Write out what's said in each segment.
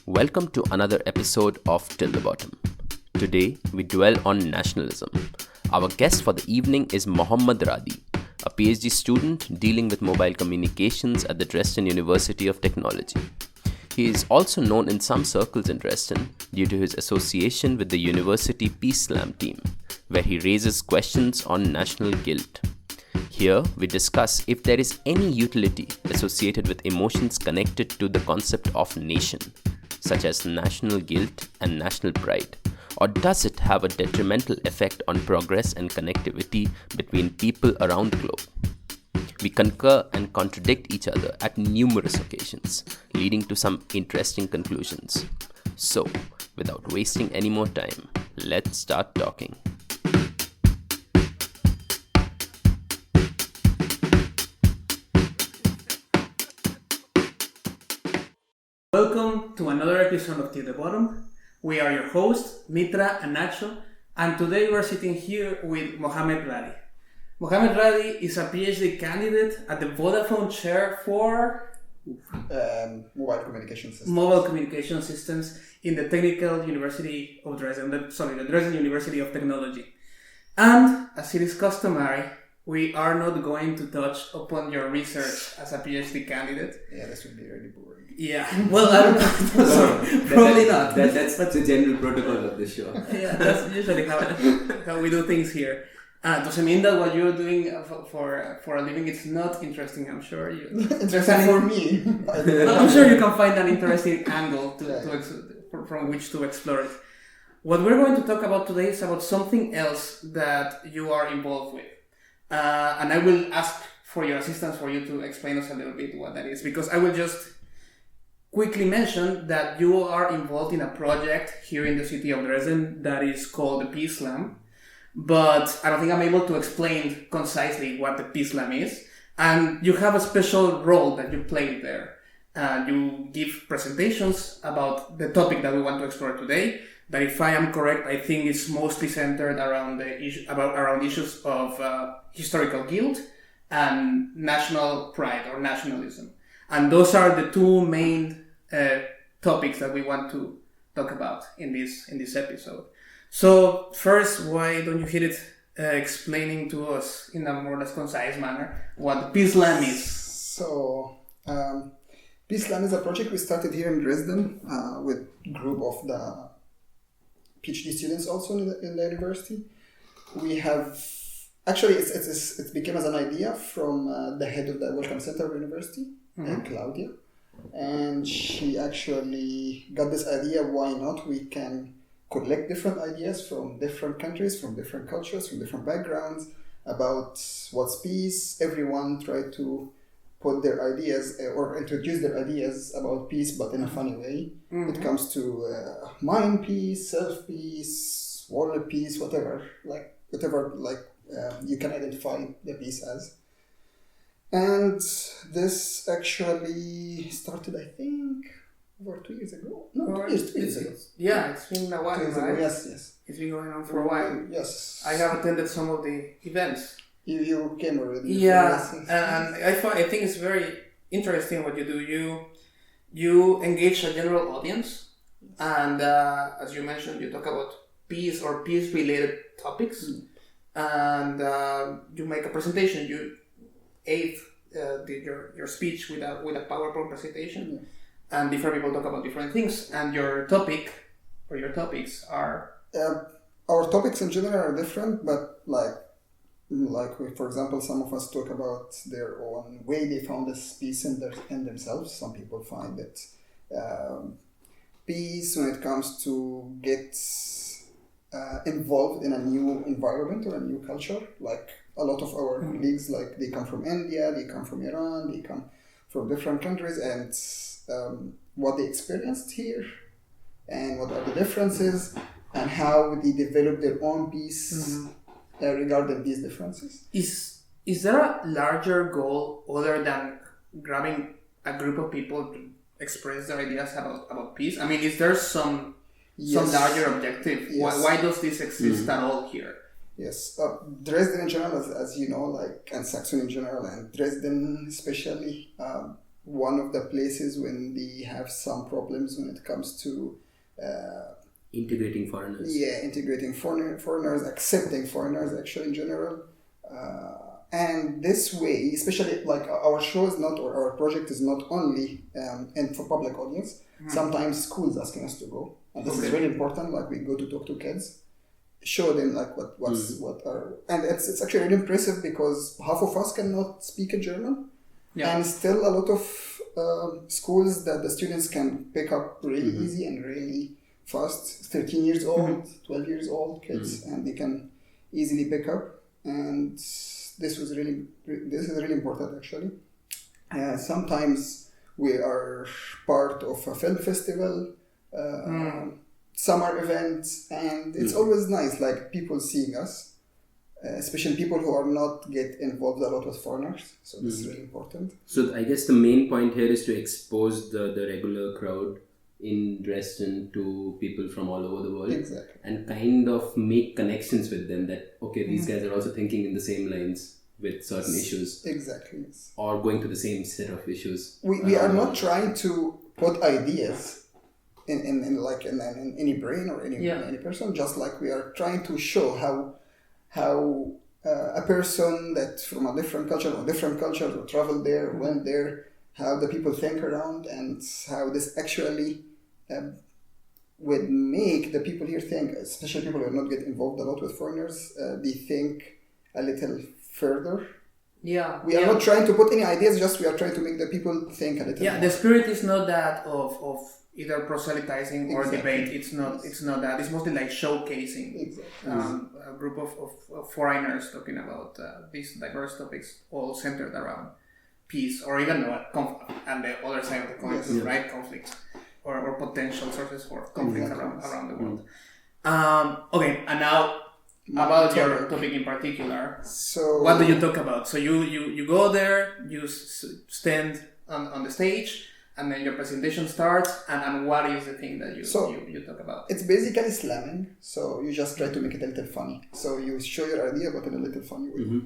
Welcome to another episode of Till the Bottom. Today, we dwell on nationalism. Our guest for the evening is Mohammed Radi, a PhD student dealing with mobile communications at the Dresden University of Technology. He is also known in some circles in Dresden due to his association with the university Peace Slam team, where he raises questions on national guilt. Here, we discuss if there is any utility associated with emotions connected to the concept of nation, such as national guilt and national pride, or does it have a detrimental effect on progress and connectivity between people around the globe? We concur and contradict each other at numerous occasions, leading to some interesting conclusions. So, without wasting any more time, let's start talking. Welcome to another episode of Till the Bottom. We are your hosts, Mitra and Nacho, and today we're sitting here with Mohammed Radi. Mohammed Radi is a PhD candidate at the Vodafone chair for mobile communication systems. Mobile communication systems in the Technical University of Dresden, the Dresden University of Technology. And as it is customary, we are not going to touch upon your research as a PhD candidate. Yeah, this would be really boring. Yeah, well, I don't know. Probably not. That's the general protocol of the show. Yeah, that's usually how we do things here. Doesn't mean that what you're doing for a living is not interesting. I'm sure you. Interesting for me. I'm sure you can find an interesting angle from which to explore it. What we're going to talk about today is about something else that you are involved with, and I will ask for your assistance for you to explain us a little bit what that is, because I will just quickly mention that you are involved in a project here in the city of Dresden that is called the Peace Slam, but I don't think I'm able to explain concisely what the Peace Slam is, and you have a special role that you play there. You give presentations about the topic that we want to explore today, that if I am correct, I think is mostly centered around around issues of historical guilt and national pride or nationalism. And those are the two main topics that we want to talk about in this episode. So first, why don't you hit it explaining to us in a more or less concise manner what the Peace Slam is? So, Peace Slam is a project we started here in Dresden with a group of the PhD students also in the university. We have actually it became as an idea from the head of the Welcome Center of the university. Claudia, and she actually got this idea, why not we can collect different ideas from different countries, from different cultures, from different backgrounds about what's peace. Everyone tried to put their ideas or introduce their ideas about peace, but in a funny way. It comes to mind peace, self peace, world peace, whatever you can identify the peace as. And this actually started, I think, over 2 years ago. No, 2 years ago. Yeah, it's been a while, right? Yes. It's been going on for a while. Yes. I have attended some of the events. You came already. Yeah, and I think it's very interesting what you do. You engage a general audience, and as you mentioned, you talk about peace or peace-related topics, and you make a presentation. You aid your speech with a PowerPoint presentation, and different people talk about different things. And your topic or your topics are our topics in general are different, but like for example, some of us talk about their own way they found this peace in themselves. Some people find that peace when it comes to get involved in a new environment or a new culture, like. A lot of our colleagues, like they come from India, they come from Iran, they come from different countries, and what they experienced here, and what are the differences, and how they develop their own peace regarding these differences. Is there a larger goal other than grabbing a group of people to express their ideas about peace? I mean, is there some larger objective? Yes. Why does this exist at all here? Yes, Dresden in general, as you know, and Saxony in general, and Dresden especially, one of the places when they have some problems when it comes to integrating foreigners. Yeah, integrating foreigners, accepting foreigners actually in general. And this way, especially like our show is not, or our project is not only and for public audience. Sometimes schools asking us to go, and this is really important. Like we go to talk to kids, show them like what are, and it's actually really impressive because half of us cannot speak in German, and still a lot of schools that the students can pick up really easy and really fast. 13 years old, 12 years old kids, and they can easily pick up. And this is really important actually. Sometimes we are part of a film festival, summer events, and it's always nice, like people seeing us, especially people who are not get involved a lot with foreigners. So this is really important. So I guess the main point here is to expose the regular crowd in Dresden to people from all over the world. Exactly. And kind of make connections with them that, okay, these guys are also thinking in the same lines with certain issues. Exactly. Yes. Or going to the same set of issues. We are not trying to put ideas in any brain or any person, just like we are trying to show how a person that from a different culture or traveled there, went there, how the people think around, and how this actually would make the people here think, especially people who are not get involved a lot with foreigners, they think a little further. Yeah. We are not trying to put any ideas, just we are trying to make the people think a little more. The spirit is not that of either proselytizing or debate. It's not that. It's mostly like showcasing a group of foreigners talking about these diverse topics, all centered around peace, or even and the other side of the coin, right? Conflicts or potential sources for conflicts around the world. Okay, and now about your topic in particular. So what do you talk about? So you go there, you stand on the stage, and then your presentation starts, and what is the thing that you talk about? It's basically slamming, so you just try to make it a little funny. So you show your idea, but in a little funny way.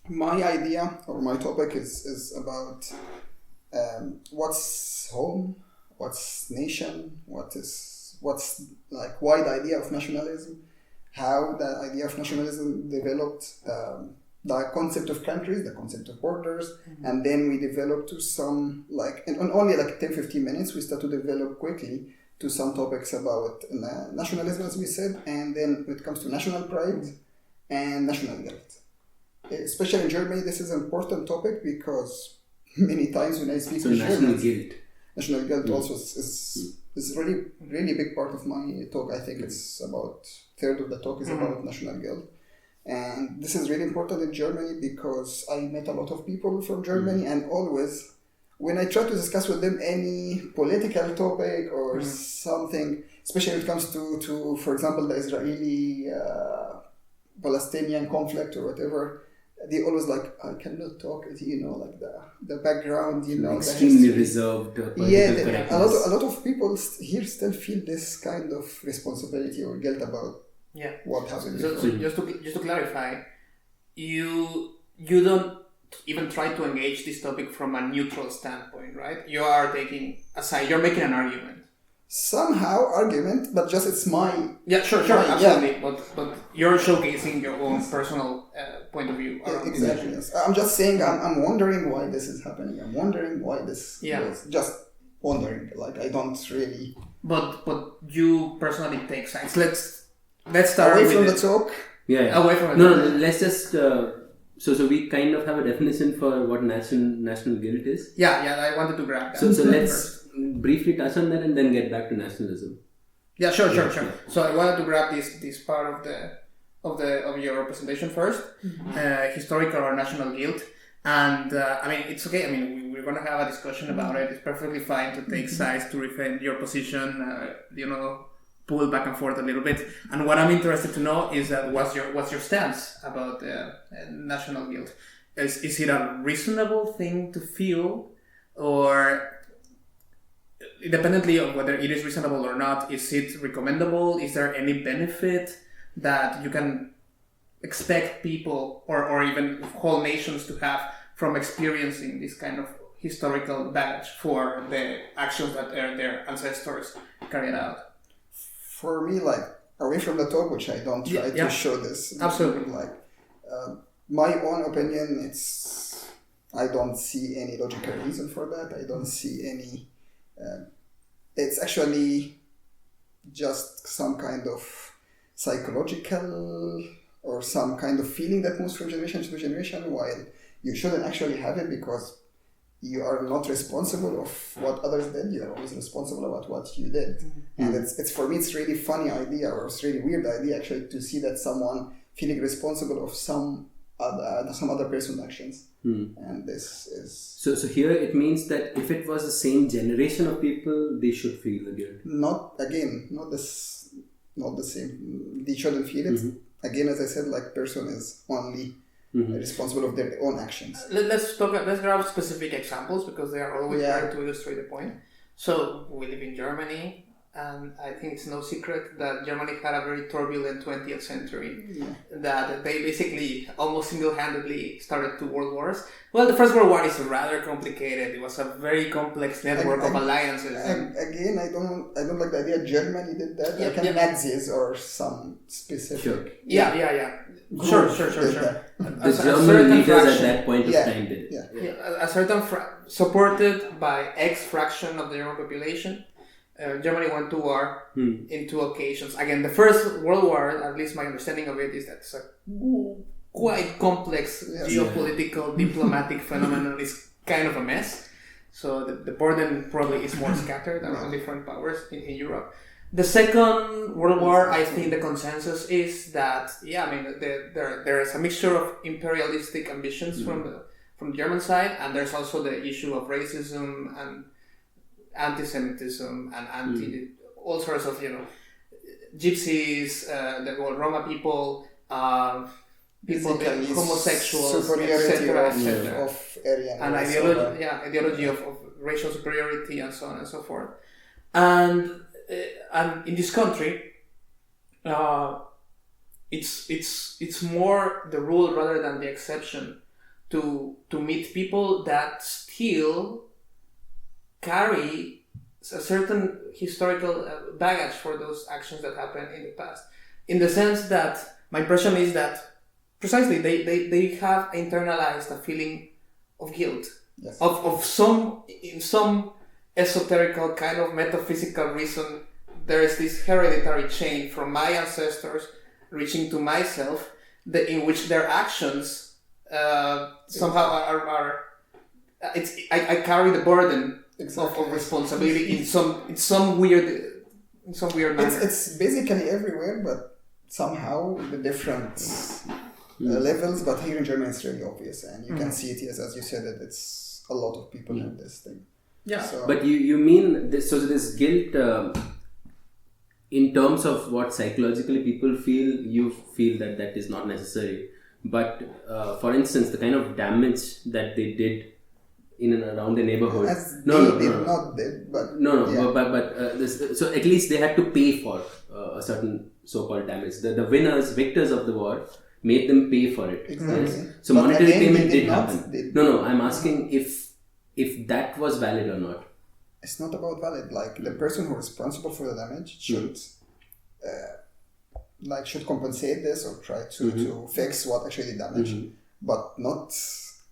My idea or my topic is about what's home, what's nation, what's like why the idea of nationalism, how the idea of nationalism developed, the concept of countries, the concept of borders, and then we developed to some in only 10-15 minutes we start to develop quickly to some topics about nationalism, as we said, and then when it comes to national pride and national guilt. Especially in Germany, this is an important topic because many times when I speak with Germans, national guilt also is really really big part of my talk. I think it's about a third of the talk is about national guilt, and this is really important in Germany because I met a lot of people from Germany, and always when I try to discuss with them any political topic or something, especially when it comes to for example the Israeli Palestinian conflict or whatever, they always I cannot talk, like the background, extremely reserved. A lot of people here still feel this kind of responsibility or guilt about what happened. So just to clarify, you don't even try to engage this topic from a neutral standpoint, right? You are taking a side. You're making an argument. Somehow argument, but just it's my sure, absolutely. But you're showcasing your own personal point of view. Exactly. Yes. I'm just saying I'm wondering why this is happening. I'm wondering why this is just wondering. I don't really. But you personally take sides. Let's start away with from the talk. Away from it. No. Let's just. So we kind of have a definition for what national guilt is. Yeah. I wanted to grab that. So let's briefly touch on that and then get back to nationalism. Yeah, sure. So I wanted to grab this part of your presentation first, historical or national guilt, and it's okay. We're gonna have a discussion about it. It's perfectly fine to take sides, to defend your position. Pull back and forth a little bit. And what I'm interested to know is that what's your stance about national guilt? Is it a reasonable thing to feel, or independently of whether it is reasonable or not, is it recommendable? Is there any benefit that you can expect people or even whole nations to have from experiencing this kind of historical baggage for the actions that their ancestors carried out. For me, like, away from the top, which I don't try to show this. Absolutely. Like, my own opinion, I don't see any logical reason for that. I don't see any... it's actually just some kind of psychological or some kind of feeling that moves from generation to generation, while you shouldn't actually have it, because you are not responsible of what others did. You are always responsible about what you did. Mm-hmm. And it's for me, it's really funny idea, or it's really weird idea actually, to see that someone feeling responsible of some other person's actions. And this is... So here it means that if it was the same generation of people, they should feel the guilt. Not the same. They shouldn't feel it. Mm-hmm. Again, as I said, like, person is only responsible of their own actions. Let's grab specific examples, because they are always trying to illustrate the point. So we live in Germany, and I think it's no secret that Germany had a very turbulent 20th century. Yeah. That they basically almost single-handedly started 2 world wars. Well, the First World War is rather complicated. It was a very complex network of alliances. Again, I don't like the idea Germany did that. Nazis or some specific. Sure. Yeah. Sure. The German leaders at that point of time did. A certain supported by X fraction of the German population. Germany went to war in 2 occasions. Again, the First World War, at least my understanding of it, is that it's a quite complex geopolitical, diplomatic phenomenon. It's kind of a mess. So the burden probably is more scattered among different powers in Europe. The Second World War, I think the consensus is that, there is a mixture of imperialistic ambitions from the German side, and there's also the issue of racism and anti-Semitism and all sorts of, gypsies, the Roma people, homosexuals, etc. of Aryan and ideology of racial superiority and so on and so forth. And in this country, it's more the rule rather than the exception to meet people that still carry a certain historical baggage for those actions that happened in the past. In the sense that my impression is that precisely they have internalized a feeling of guilt, of some esoterical kind of metaphysical reason. There is this hereditary chain from my ancestors reaching to myself, in which their actions somehow are I carry the burden of responsibility in some weird manner. It's basically everywhere, but somehow the different levels. But here in Germany, it's really obvious, and you can see it as you said, that it's a lot of people have this thing. Yeah. So, but you mean this? So this guilt, in terms of what psychologically people feel, you feel that is not necessary. But for instance, the kind of damage that they did in and around the neighborhood. So at least they had to pay for a certain so-called damage. The victors of the war made them pay for it. Exactly. Yes? So but monetary payment did happen. No, I'm asking if that was valid or not. It's not about valid. Like, the person who is responsible for the damage should compensate this or try to fix what actually damaged, but not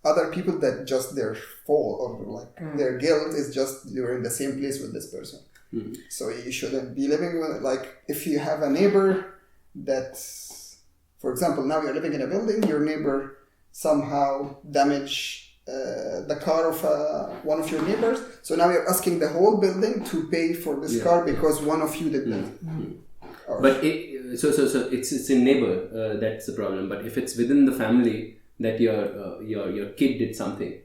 other people that just their fault or their guilt is just you're in the same place with this person. So you shouldn't be living with, like, if you have a neighbor that, for example, now you're living in a building, your neighbor somehow damaged the car of one of your neighbors, so now you're asking the whole building to pay for this car because one of you did that. But so it's in neighbor that's the problem. But if it's within the family that your kid did something,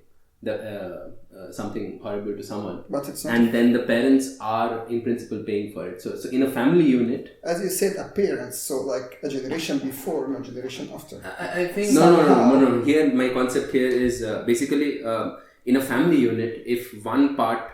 something horrible to someone, but it's not, and then the parents are in principle paying for it. So in a family unit, as you said, appearance. So like a generation before, not a generation after. I think no. Here my concept here is basically in a family unit, if one part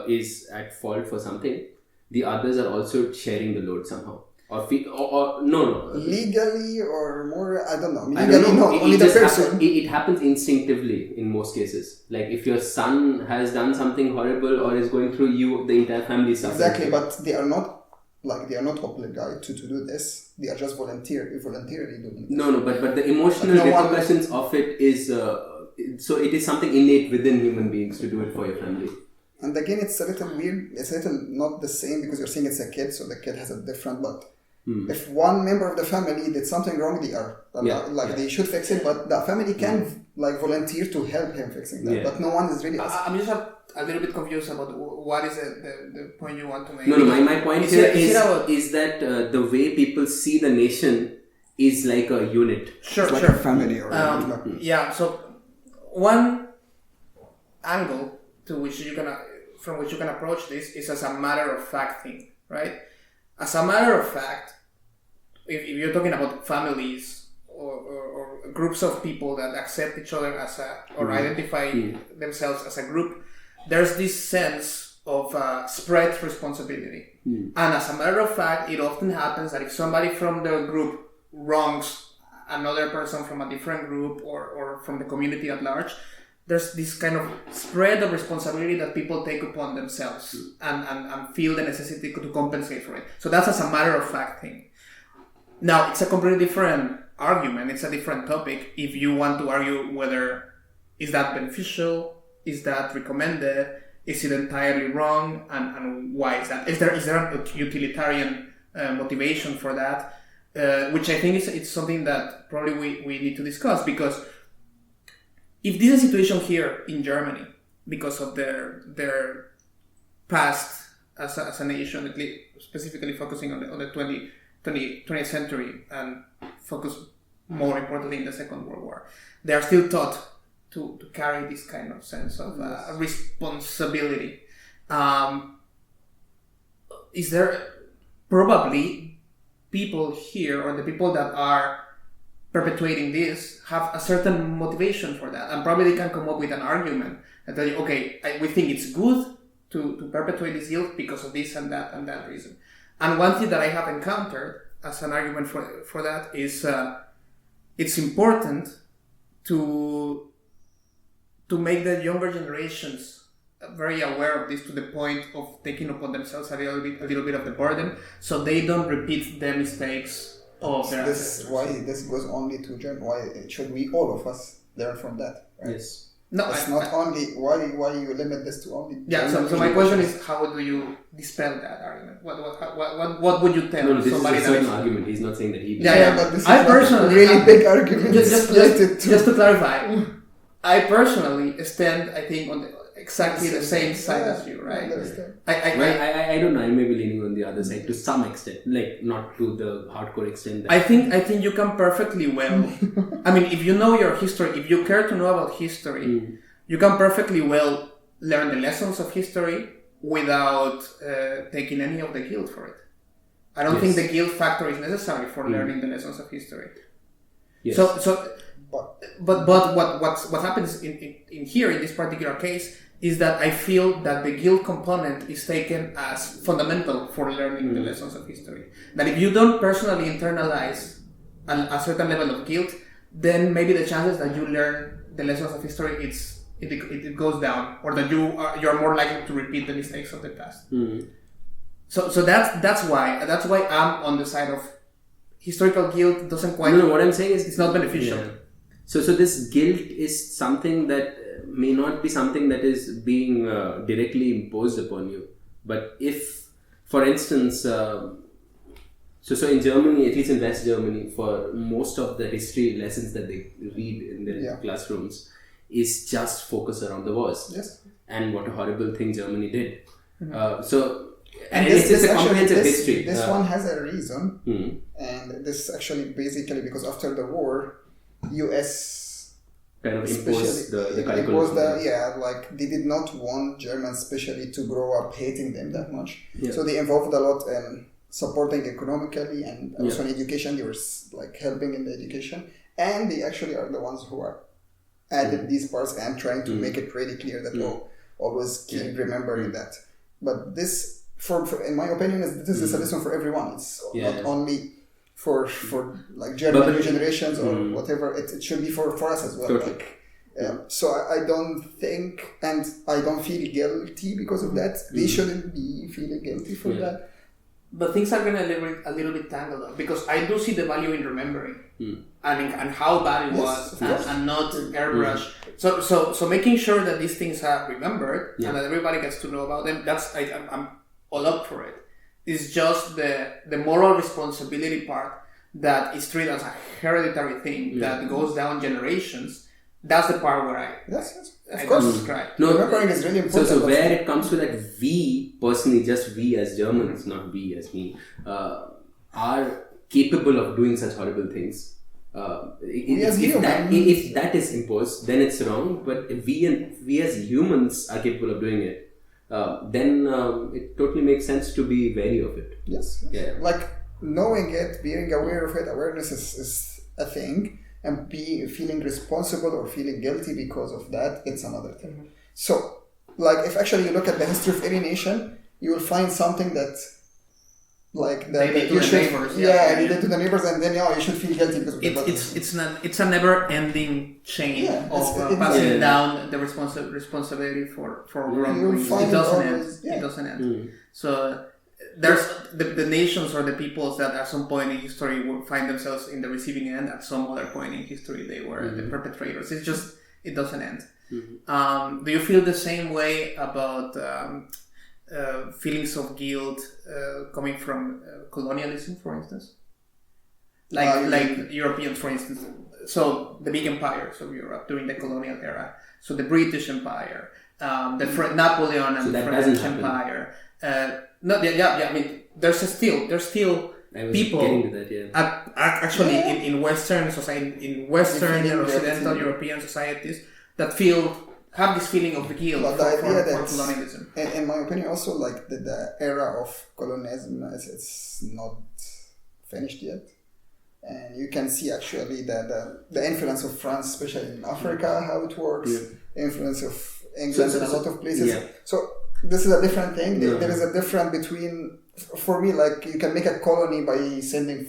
is at fault for something, the others are also sharing the load somehow. or no. Legally or more, I don't know. I Legally, don't know. no, only the person. It happens instinctively in most cases. Like if your son has done something horrible or is going through, the entire family suffers. Exactly, but they are not obliged to do this. They are just voluntarily doing it. No, but the emotional repercussions of it is so it is something innate within human beings to do it for your family. And again, it's a little weird. It's a little not the same because you're saying it's a kid, so the kid has a different. But if one member of the family did something wrong, they should fix it. But the family can volunteer to help him fixing that. But no one is really. I'm just a little bit confused about what is the point you want to make. No, my point here is that the way people see the nation is like a unit. Sure, it's like a family or yeah. So one angle from which you can approach this is as a matter of fact thing, right? As a matter of fact, if you're talking about families or groups of people that accept each other or identify themselves as a group, there's this sense of spread responsibility. And as a matter of fact, it often happens that if somebody from the group wrongs another person from a different group or from the community at large, there's this kind of spread of responsibility that people take upon themselves and feel the necessity to compensate for it. So that's as a matter of fact thing. Now, it's a completely different argument. It's a different topic. If you want to argue whether is that beneficial, is that recommended, is it entirely wrong, and why is that? Is there a utilitarian motivation for that? Which I think it's something that probably we need to discuss, because if this is a situation here in Germany because of their past as a nation, specifically focusing on the 20th century and focus more importantly in the Second World War, they are still taught to carry this kind of sense of responsibility. Is there probably people here, or the people that are perpetuating this, have a certain motivation for that, and probably they can come up with an argument and tell you, okay, we think it's good to perpetuate this guilt because of this and that reason. And one thing that I have encountered as an argument for that is it's important to make the younger generations very aware of this, to the point of taking upon themselves a little bit of the burden, so they don't repeat their mistakes of their ancestors. Why this goes only to Germany? Why should we, all of us, learn from that? Right? Yes. No, it's not only why you limit this to only. Yeah. So my question is, how do you dispel that argument? What would you tell No, this somebody is a certain argument. He's not saying that he. Yeah. But this is I personally, really big argument. Just to clarify, I personally stand, I think, on exactly the same side as you, right? I don't know. I may be leaning on the other side to some extent, like not to the hardcore extent. I think you can perfectly well. I mean, if you know your history, if you care to know about history, you can perfectly well learn the lessons of history without taking any of the guilt for it. I don't think the guilt factor is necessary for learning the lessons of history. Yes. But what happens in here in this particular case is that I feel that the guilt component is taken as fundamental for learning the lessons of history. That if you don't personally internalize a certain level of guilt, then maybe the chances that you learn the lessons of history it goes down, or that you're more likely to repeat the mistakes of the past. So that's why I'm on the side of historical guilt. Doesn't quite. No, what I'm saying is it's not beneficial. Yeah. So this guilt is something that may not be something that is being directly imposed upon you. But if, for instance, so in Germany, at least in West Germany, for most of the history lessons that they read in their classrooms is just focused around the wars. Yes. And what a horrible thing Germany did. And this it's a comprehensive history. This one has a reason, and this is actually basically because after the war, US kind of imposed the curriculum. They did not want Germans especially to grow up hating them that much. Yeah. So they involved a lot in supporting economically and also in education. They were helping in the education, and they actually are the ones who are added these parts and trying to make it really clear that always keep remembering that. But this in my opinion, this is a lesson for everyone. It's not only for like new generations or whatever. It should be for us as well. Totally. Like, so I don't think, and I don't feel guilty because of that. They shouldn't be feeling guilty for that. But things are going to a little bit tangled up, because I do see the value in remembering and how bad it was and not airbrush. So making sure that these things are remembered and that everybody gets to know about them, I'm all up for it. It's just the moral responsibility part that is treated as a hereditary thing that goes down generations. That's the part where I subscribe. No, remembering is really important. So where it comes to that, we personally, just we as Germans, not we as me, are capable of doing such horrible things. If that is imposed, then it's wrong. But if we as humans are capable of doing it, then it totally makes sense to be wary of it. Yes. Yeah. Like knowing it, being aware of it, awareness is a thing. And feeling responsible or feeling guilty because of that, it's another thing. So, like, if actually you look at the history of any nation, you will find something that, like, they did to the neighbors. They did to the neighbors, and then you should feel guilty because of it's a never-ending chain of passing down the responsibility for wrongdoing. It doesn't end. So. There's the nations or the peoples that at some point in history will find themselves in the receiving end. At some other point in history, they were the perpetrators. It doesn't end. Do you feel the same way about feelings of guilt coming from colonialism, for instance? Like Europeans, for instance. So the big empires of Europe during the colonial era. So the British Empire, Napoleon and the French Empire. I mean, there's still people actually in Western society, in Western and Occidental European societies that have this feeling of guilt for colonialism. In my opinion, also like the era of colonialism, it's not finished yet, and you can see actually the influence of France, especially in Africa, how it works, influence of England in a lot of places. Yeah. So. This is a different thing. There is a difference between, for me, like you can make a colony by sending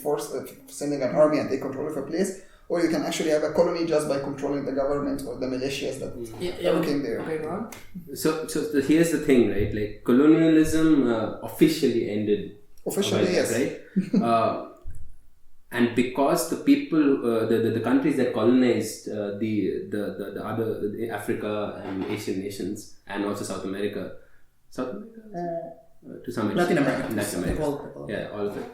an army and take control of a place, or you can actually have a colony just by controlling the government or the militias that working there. Okay, Ron? So here's the thing, right? Like colonialism officially ended. Officially, yes. Right? And because the people, the countries that colonized the other Africa and Asian nations and also South America, to some extent, Latin America, yeah, all of it.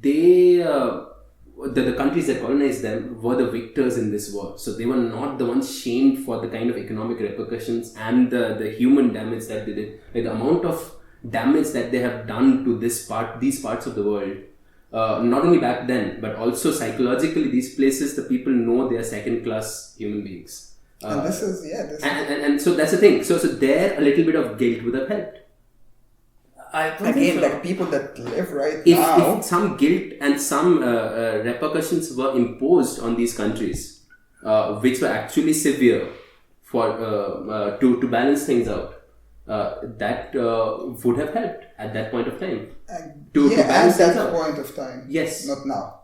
They, the countries that colonized them were the victors in this war. So they were not the ones shamed for the kind of economic repercussions and the human damage that they did. Like the amount of damage that they have done to these parts of the world. Not only back then, but also psychologically, these places, the people know they are second-class human beings. And this is, and so that's the thing. So there, a little bit of guilt would have helped. Again, like people that live now. If some guilt and some repercussions were imposed on these countries, which were actually severe for to balance things out, that would have helped at that point of time. To balance at things out. That point of time. Yes. Not now.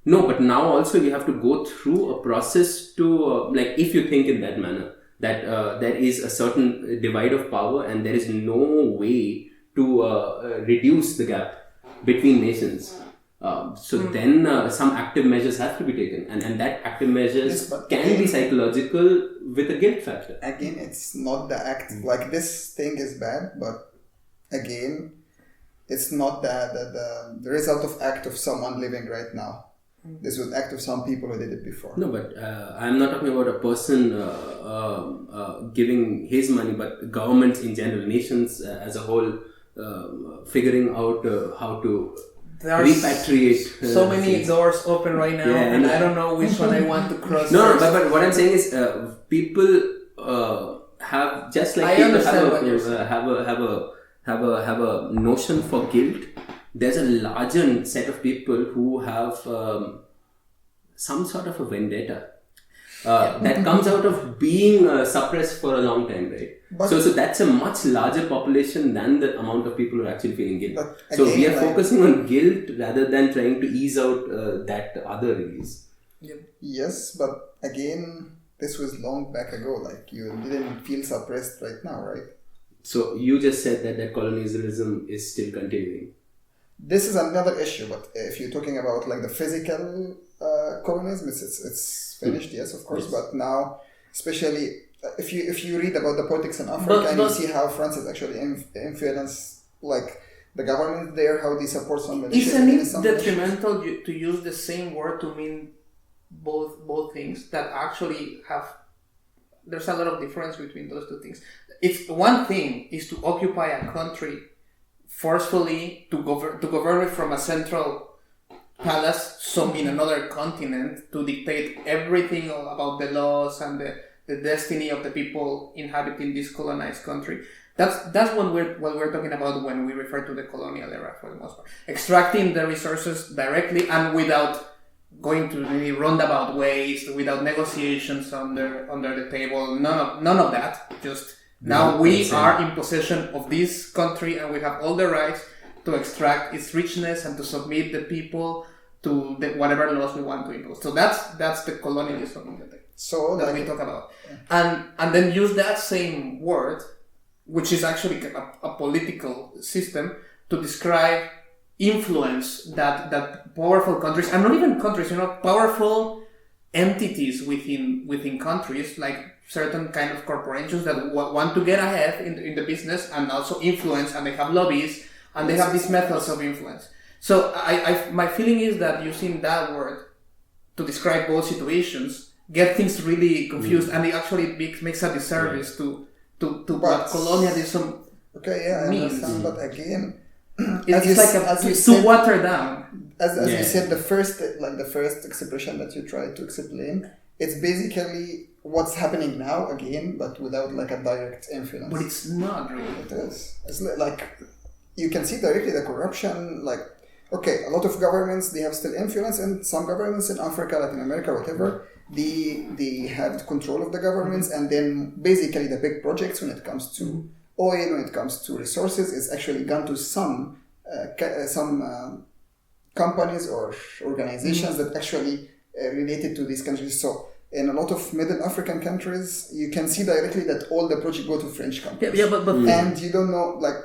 No, but now also you have to go through a process to, like, if you think in that manner, that there is a certain divide of power and there is no way to reduce the gap between nations. Then some active measures have to be taken. And that active measures can be psychological with a guilt factor. Again, it's not the act, like this thing is bad, but again, it's not the result of act of someone living right now. This was act of some people who did it before. No, but I'm not talking about a person giving his money, but governments in general, nations as a whole, figuring out how to repatriate. So many doors open right now, and I don't know which one I want to cross. No, but what I'm saying is, people have just like people have a notion for guilt. There's a larger set of people who have some sort of a vendetta. that comes out of being suppressed for a long time, right? But- so that's a much larger population than the amount of people who are actually feeling guilt. But So again, we are like- focusing on guilt rather than trying to ease out that other release. Yes, but again, this was long back ago. Like, you didn't feel suppressed right now, right? So you just said that colonialism is still continuing. This is another issue, but if you're talking about like the physical colonialism, it's finished, yes, of course. Yes. But now, especially if you read about the politics in Africa and you see how France has actually influenced like the government there, how they support some militias. Isn't it some militias. detrimental to use the same word to mean both things that actually have? There's a lot of difference between those two things. It's one thing is to occupy a country forcefully to govern it from a central palace, some in another continent, to dictate everything about the laws and the destiny of the people inhabiting this colonized country. That's what we're talking about when we refer to the colonial era, for the most part. Extracting the resources directly and without going to really roundabout ways, without negotiations under the table. None of that. Just now we are in possession of this country and we have all the rights to extract its richness and to submit the people to whatever laws we want to impose. So that's the colonialism that we talk about. And then use that same word, which is actually a political system, to describe influence that powerful countries, and not even countries, powerful entities within countries, like certain kind of corporations that want to get ahead in the business and also influence, and they have lobbies and they have these methods of influence. So my feeling is that using that word to describe both situations get things really confused, and it actually makes a disservice to what colonialism I means. understand, but again, It's too watered down. As you said, the first expression that you tried to explain, it's basically what's happening now again, but without like a direct influence. But it's not really. It is. It's like you can see directly the corruption. Like, okay, a lot of governments, they have still influence, and some governments in Africa, Latin America, whatever, they have control of the governments, and then basically the big projects when it comes to oil, when it comes to resources, is actually gone to some companies or organizations that actually related to these countries. So in a lot of Middle African countries, you can see directly that all the projects go to French companies. And you don't know like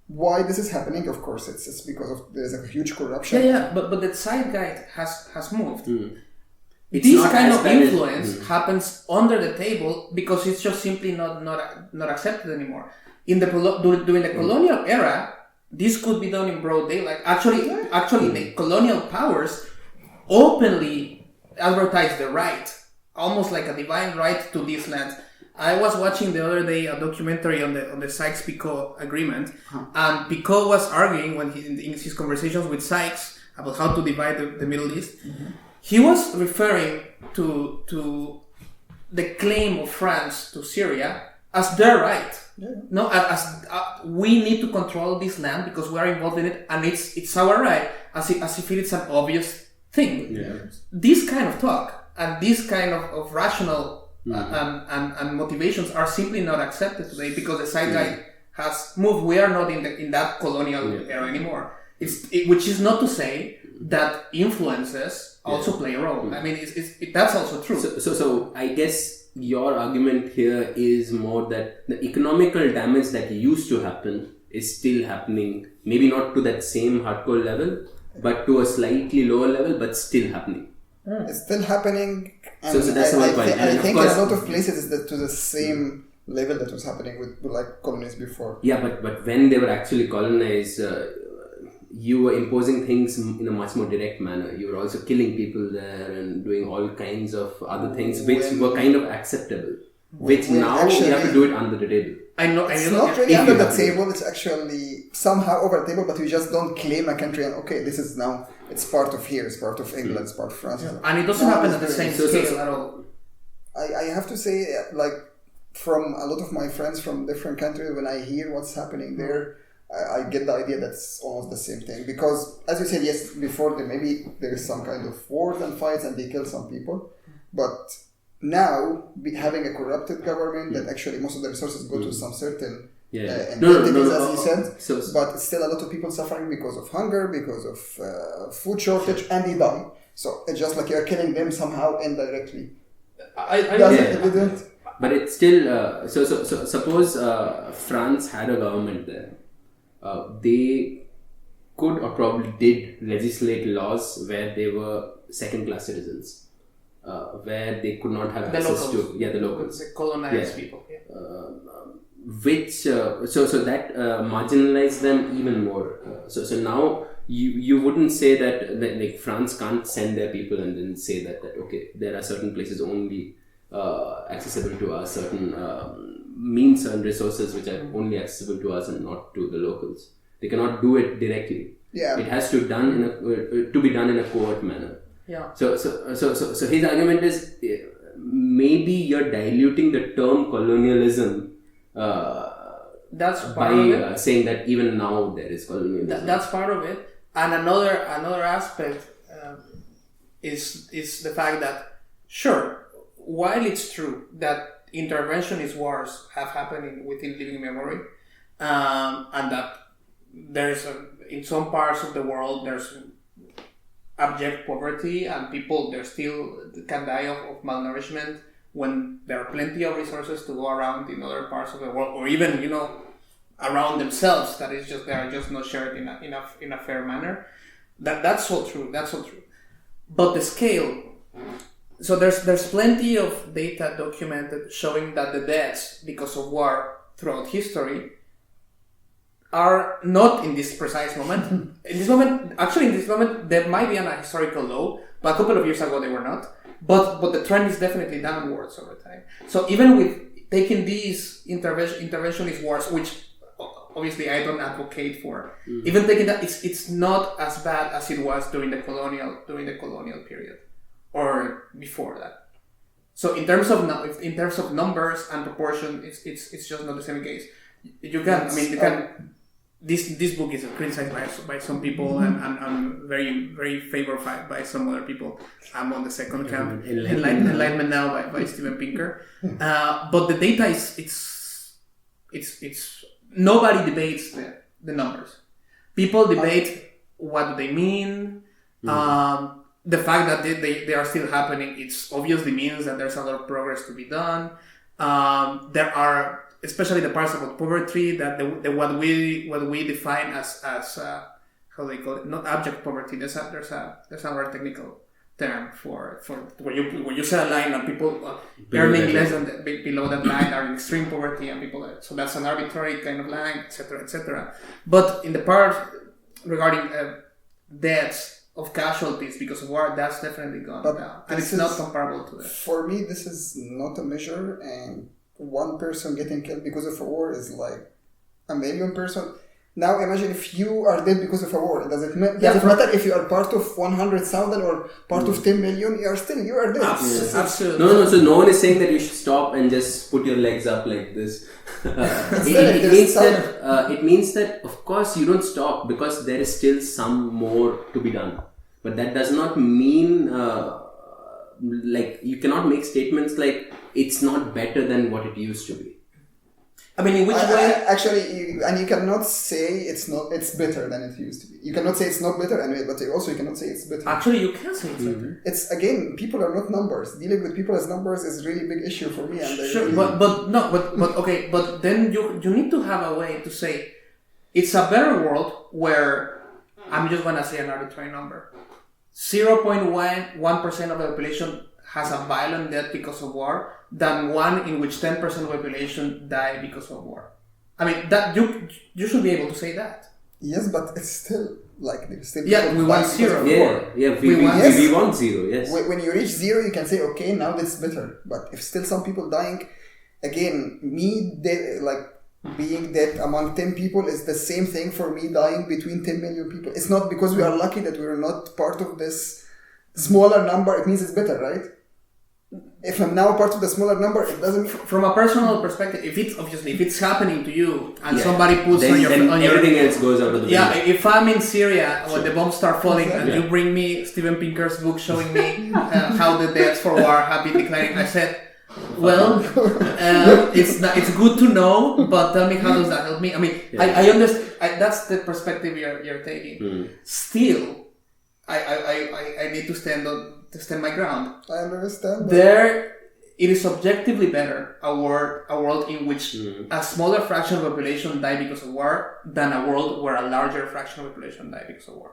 why this is happening. Of course, it's because there's a huge corruption. But the zeitgeist has moved. It's This not kind as of bad as- influence happens under the table because it's just simply not accepted anymore. During the colonial era, this could be done in broad daylight. Actually, the colonial powers openly advertised the right, almost like a divine right to these lands. I was watching the other day a documentary on the Sykes-Picot agreement, and Picot was arguing in his conversations with Sykes about how to divide the Middle East. He was referring to the claim of France to Syria as their right. No, as we need to control this land because we are involved in it, and it's our right, as if it is an obvious thing. This kind of talk and this kind of rational and motivations are simply not accepted today because the zeitgeist has moved. We are not in that colonial era anymore. Which is not to say that influences also play a role. I mean, that's also true. So I guess your argument here is more that the economical damage that used to happen is still happening. Maybe not to that same hardcore level, but to a slightly lower level, but still happening. It's still happening. And So that's my point. I And of think in course- a lot of places it's to the same level that was happening with like colonies before. Yeah, but when they were actually colonized, you were imposing things in a much more direct manner. You were also killing people there and doing all kinds of other things which were kind of acceptable. Which when now you have to do it under the table. It's not really If under you the have to. table, it's actually somehow over the table, but you just don't claim a country and okay, this is now, it's part of here, it's part of England, it's part of France. And it doesn't No, happen it's at the very- same scale at all. I have to say, like, from a lot of my friends from different countries, when I hear what's happening there, I get the idea that's almost the same thing. Because, as you said, yes, before maybe there is some kind of wars and fights and they kill some people. But now having a corrupted government that actually most of the resources go to some certain entities, as you said, but so still a lot of people suffering because of hunger, because of food shortage, and they die. So it's just like you're killing them somehow indirectly. But it's still so suppose France had a government there. They could or probably did legislate laws where they were second-class citizens, where they could not have access to the locals, the colonized people. Which so that marginalized them even more. So now you wouldn't say that like France can't send their people and then say that okay, there are certain places only accessible to us, certain means and resources which are only accessible to us and not to the locals. They cannot do it directly. Yeah. It has to be done in a covert manner. Yeah. So his argument is maybe you're diluting the term colonialism. That's part by of it. Saying that even now there is colonialism. That's part of it. And another aspect is the fact that sure, while it's true that interventionist wars have happened within living memory, and that there's in some parts of the world there's abject poverty and people there still can die of malnourishment when there are plenty of resources to go around in other parts of the world, or even around themselves, that is just they are just not shared in a fair manner. That's so true. But the scale. So there's plenty of data documented showing that the deaths because of war throughout history are not in this precise moment. In this moment, there might be a historical low, but a couple of years ago they were not. But the trend is definitely downwards over time. So even with taking these interventionist wars, which obviously I don't advocate for, even taking that, it's not as bad as it was during the colonial period or before that. So in terms of numbers and proportion, it's just not the same case. This book is criticized by some people, and I'm very, very favored by some other people. I'm on the second camp, Enlightenment Now by Steven Pinker. But the data it's nobody debates the numbers. People debate what do they mean. The fact that they are still happening, it's obviously means that there's a lot of progress to be done. There are, especially the parts about poverty, that what we define as how they call it, not abject poverty. There's a more technical term for where you set a line and people earning less than below that line are in extreme poverty, and people so that's an arbitrary kind of line, etc. But in the part regarding deaths of casualties because of war, that's definitely gone down, and it's not comparable to that. For me, this is not a measure, and one person getting killed because of a war is like a million person. Now imagine if you are dead because of a war. Does it matter if you are part of 100,000 or part of 10 million? You are dead. Absolutely. No. So no one is saying that you should stop and just put your legs up like this. It means that of course you don't stop because there is still some more to be done. But that does not mean like you cannot make statements like it's not better than what it used to be. I mean, in which way? Actually, and you cannot say it's better than it used to be. You cannot say it's not better, but also you cannot say it's better. Actually, you can say it's better. It's, again, people are not numbers. Dealing with people as numbers is a really big issue for me. And sure, but then you need to have a way to say it's a better world where, I'm just going to say an arbitrary number, 0.1% of the population has a violent death because of war, than one in which 10% of the population die because of war. I mean, that you should be able to say that. Yes, but it's still like there's still we want zero. We want zero. Yes. When you reach zero, you can say, okay, now that's better. But if still some people dying, again, being dead among 10 people is the same thing for me dying between 10 million people. It's not because we are lucky that we are not part of this smaller number. It means it's better, right? if I'm now part of the smaller number, it doesn't. From a personal perspective, if it's happening to you and somebody puts on your everything else goes out of the window. If I'm in Syria when the bombs start falling and you bring me Steven Pinker's book showing me how the deaths for war have been declining, I said, well, it's good to know, but tell me, how does that help me? I mean, I understand. That's the perspective you're taking. Still, I need to stand my ground. I understand. It is objectively better a world in which a smaller fraction of the population die because of war than a world where a larger fraction of the population die because of war.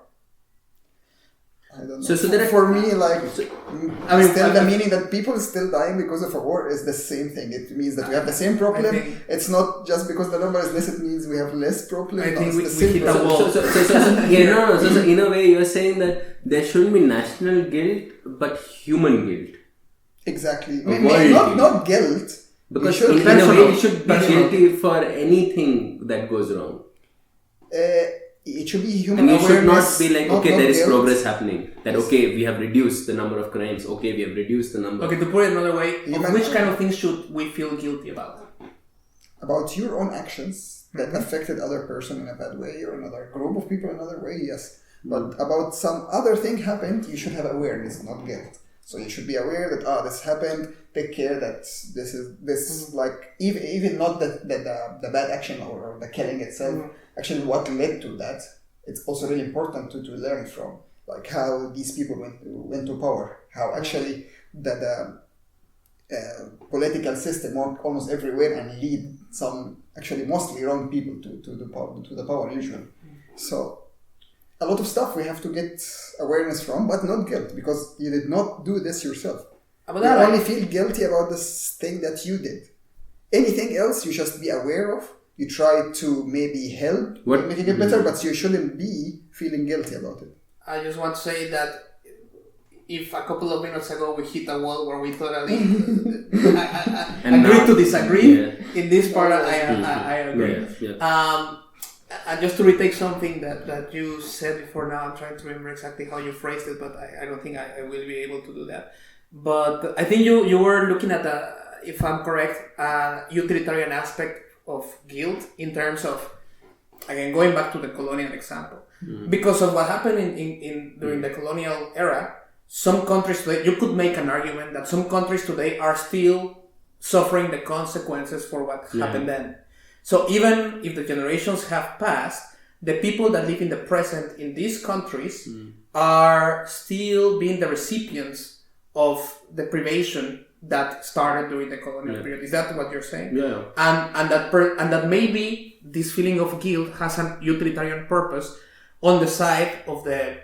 I don't know. So for me, the meaning that people still dying because of a war is the same thing. It means that we have the same problem. It's not just because the number is less, it means we have less problem. I think we hit the wall. So in a way, you're saying that there shouldn't be national guilt, but human guilt. Exactly. Not guilt. Because in a way, we should be guilty for anything that goes wrong. It should be human awareness. And you should not be like, okay, there is guilt. progress happening. That, okay, we have reduced the number of crimes. Okay, we have reduced the number. Okay, to put it another way, which kind of things should we feel guilty about? About your own actions that affected other person in a bad way or another group of people in another way, yes. But about some other thing happened, you should have awareness, not guilt. So you should be aware that this happened. Take care that this is like even not the bad action or the killing itself. Actually, what led to that? It's also really important to learn from, like how these people went to power. How actually the political system worked almost everywhere and lead some actually mostly wrong people to the power usually. So a lot of stuff we have to get awareness from, but not guilt, because you did not do this yourself. You only feel guilty about this thing that you did. Anything else, you just be aware of. You try to maybe help making it better, but you shouldn't be feeling guilty about it. I just want to say that if a couple of minutes ago we hit a wall where we totally agreed to disagree, in this part I agree. And just to retake something that you said before now, I'm trying to remember exactly how you phrased it, but I don't think I will be able to do that. But I think you were looking at, if I'm correct, utilitarian aspect of guilt in terms of, again, going back to the colonial example. Because of what happened during the colonial era, some countries today, you could make an argument that some countries today are still suffering the consequences for what happened then. So even if the generations have passed, the people that live in the present in these countries are still being the recipients of the privation that started during the colonial period. Is that what you're saying? Yeah. And that maybe this feeling of guilt has an utilitarian purpose on the side of the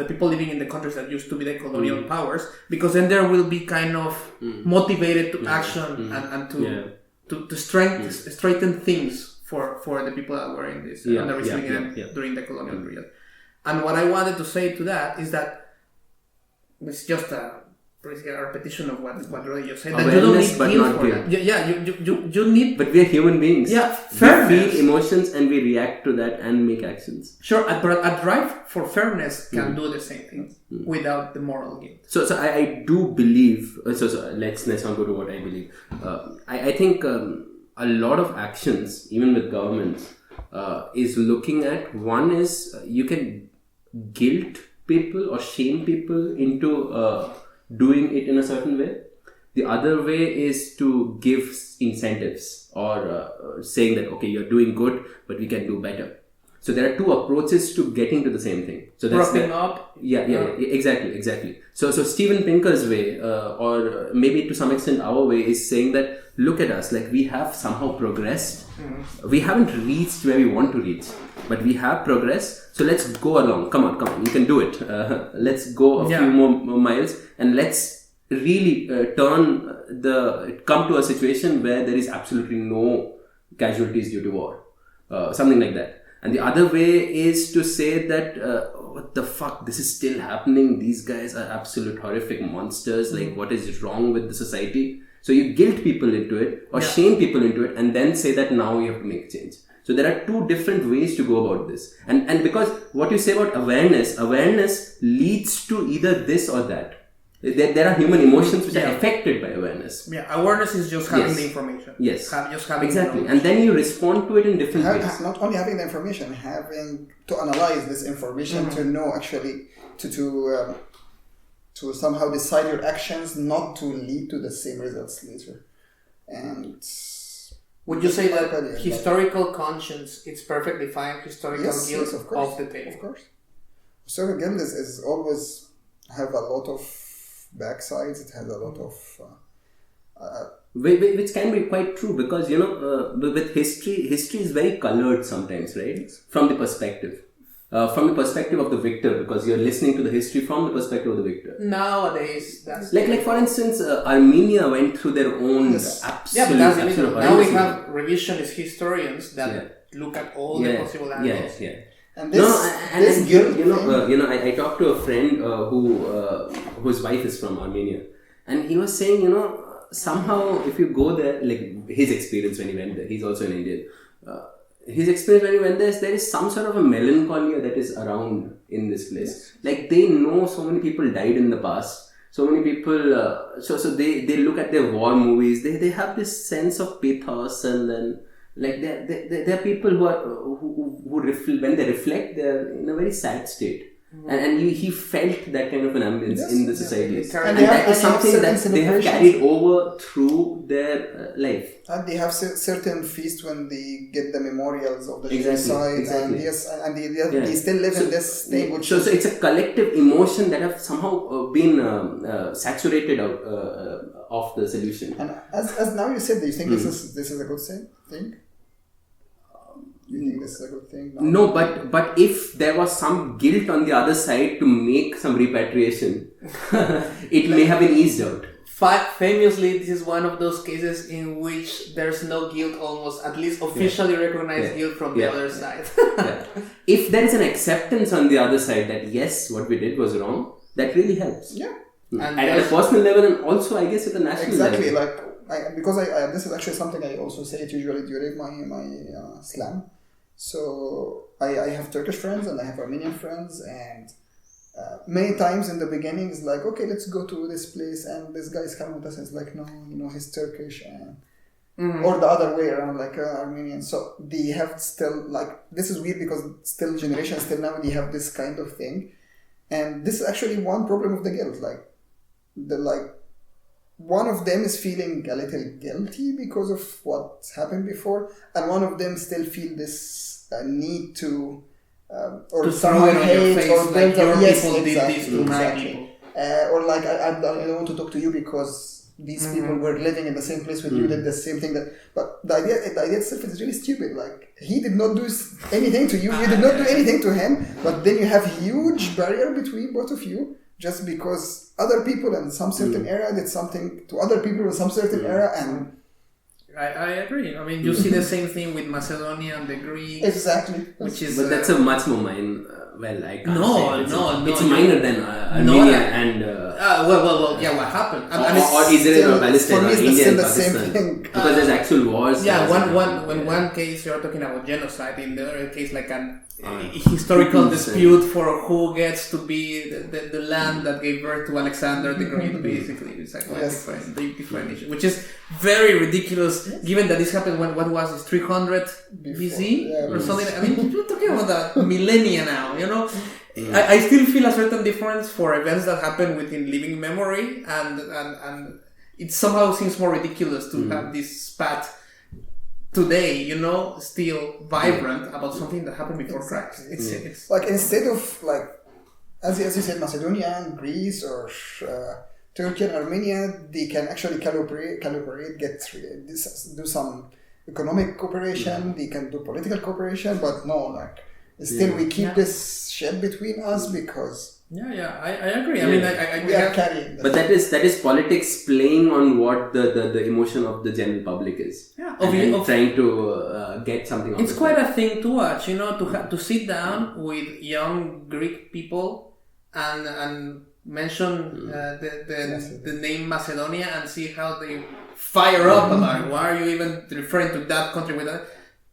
people living in the countries that used to be the colonial powers, because then there will be kind of motivated to action and to straighten things for the people that were in this on the receiving end during the colonial period. And what I wanted to say to that is that it's just basically a repetition of what Radi just said. That you don't need guilt for that. You need. But we are human beings. Yeah, fairness. We feel emotions and we react to that and make actions. Sure, but a drive for fairness can do the same thing without the moral guilt. So I do believe. So let's not go to what I believe. I think a lot of actions, even with governments, is looking at, one is you can guilt people or shame people into doing it in a certain way. The other way is to give incentives or saying that, okay, you're doing good, but we can do better. So there are two approaches to getting to the same thing. So that's propping up. Exactly. So Steven Pinker's way, or maybe to some extent our way, is saying that, look at us, like we have somehow progressed. We haven't reached where we want to reach, but we have progressed. So let's go along. Come on, you can do it. Let's go a few more miles, and let's really come to a situation where there is absolutely no casualties due to war, something like that. And the other way is to say that, what the fuck, this is still happening. These guys are absolute horrific monsters. Like, what is wrong with the society? So you guilt people into it or shame people into it, and then say that now you have to make a change. So there are two different ways to go about this. And because what you say about awareness leads to either this or that. There are human emotions which are affected by awareness. Yeah, awareness is just having the information. Yes. Just having exactly. And then you respond to it in different ways. Not only having the information, having to analyze this information to know actually to somehow decide your actions not to lead to the same results later. And would you say that historical conscience is perfectly fine, historical guilt of course, off the table? Of course. Historical guilt is always have a lot of backsides. It has a lot of which can be quite true, because with history is very colored sometimes, right? From the perspective of the victor, because you're listening to the history from the perspective of the victor. Nowadays, that's like for instance, Armenia went through their own absolute now we have revisionist historians that look at all the possible angles. And this guilt, I talked to a friend whose wife is from Armenia, and he was saying, somehow if you go there, like his experience when he went there, he's also an Indian. His experience when he went there is some sort of a melancholia that is around in this place. Yes. Like they know so many people died in the past. So many people, so they look at their war movies. They have this sense of pathos, and then like there are people who reflect, when they reflect, they're in a very sad state. And he felt that kind of an ambience in the society. And that is something that they have carried over through their life. And they have certain feasts when they get the memorials of the genocide. Exactly. And they still live in this thing. So it's a collective emotion that have somehow been saturated out of the solution. And as now you said, do you think this is a good thing? You think this is a good thing? No, but if there was some guilt on the other side to make some repatriation, it may have been eased out. Famously, this is one of those cases in which there's no guilt, almost, at least officially recognized guilt from the other side. If there is an acceptance on the other side that yes, what we did was wrong, that really helps. Yeah. And at a personal level, and also I guess at the national level. Exactly, because this is actually something I also say it usually during my slam. So I have Turkish friends and I have Armenian friends, and many times in the beginning it's like, okay, let's go to this place, and this guy is coming with us and it's like, no, he's Turkish, and or the other way around, like Armenian. So they have still, like, this is weird because still generations till now they have this kind of thing, and this is actually one problem of the guilt. One of them is feeling a little guilty because of what happened before, and one of them still feel this need to throw it on your face, or like your people did this to my people. Or like, I don't want to talk to you because these people were living in the same place with you, did the same thing. But the idea itself is really stupid. Like, he did not do anything to you, you did not do anything to him, but then you have huge barrier between both of you just because other people in some certain era did something to other people in some certain era. And I agree. I mean, you see the same thing with Macedonia and the Greeks. Exactly. But that's a much more minor. Well, I can't say it's minor than Armenia and. Yeah. What happened? Or Israel or Palestine or India and the Pakistan. Same thing. Because there's actual wars. Yeah, one case you're talking about genocide. In the other case, like an historical dispute for who gets to be the land that gave birth to Alexander the Great. Basically, it's like different issue, which is very ridiculous, given that this happened when, what was this, 300 BC or something. I mean, you're talking about a millennia now, I still feel a certain difference for events that happen within living memory, and it somehow seems more ridiculous to have this spat today, still vibrant about something that happened before Christ. It's like, instead of, like, as you said, Macedonia and Greece or Turkey and Armenia, they can actually collaborate, do some economic cooperation, they can do political cooperation, but no, like, still we keep this shit between us because... I agree. I mean, we are carrying that. But that is politics playing on what the emotion of the general public is. And trying to get something out of it. It's quite a thing to watch, to sit down with young Greek people and mention the name Macedonia and see how they fire up about it. Why are you even referring to that country with that?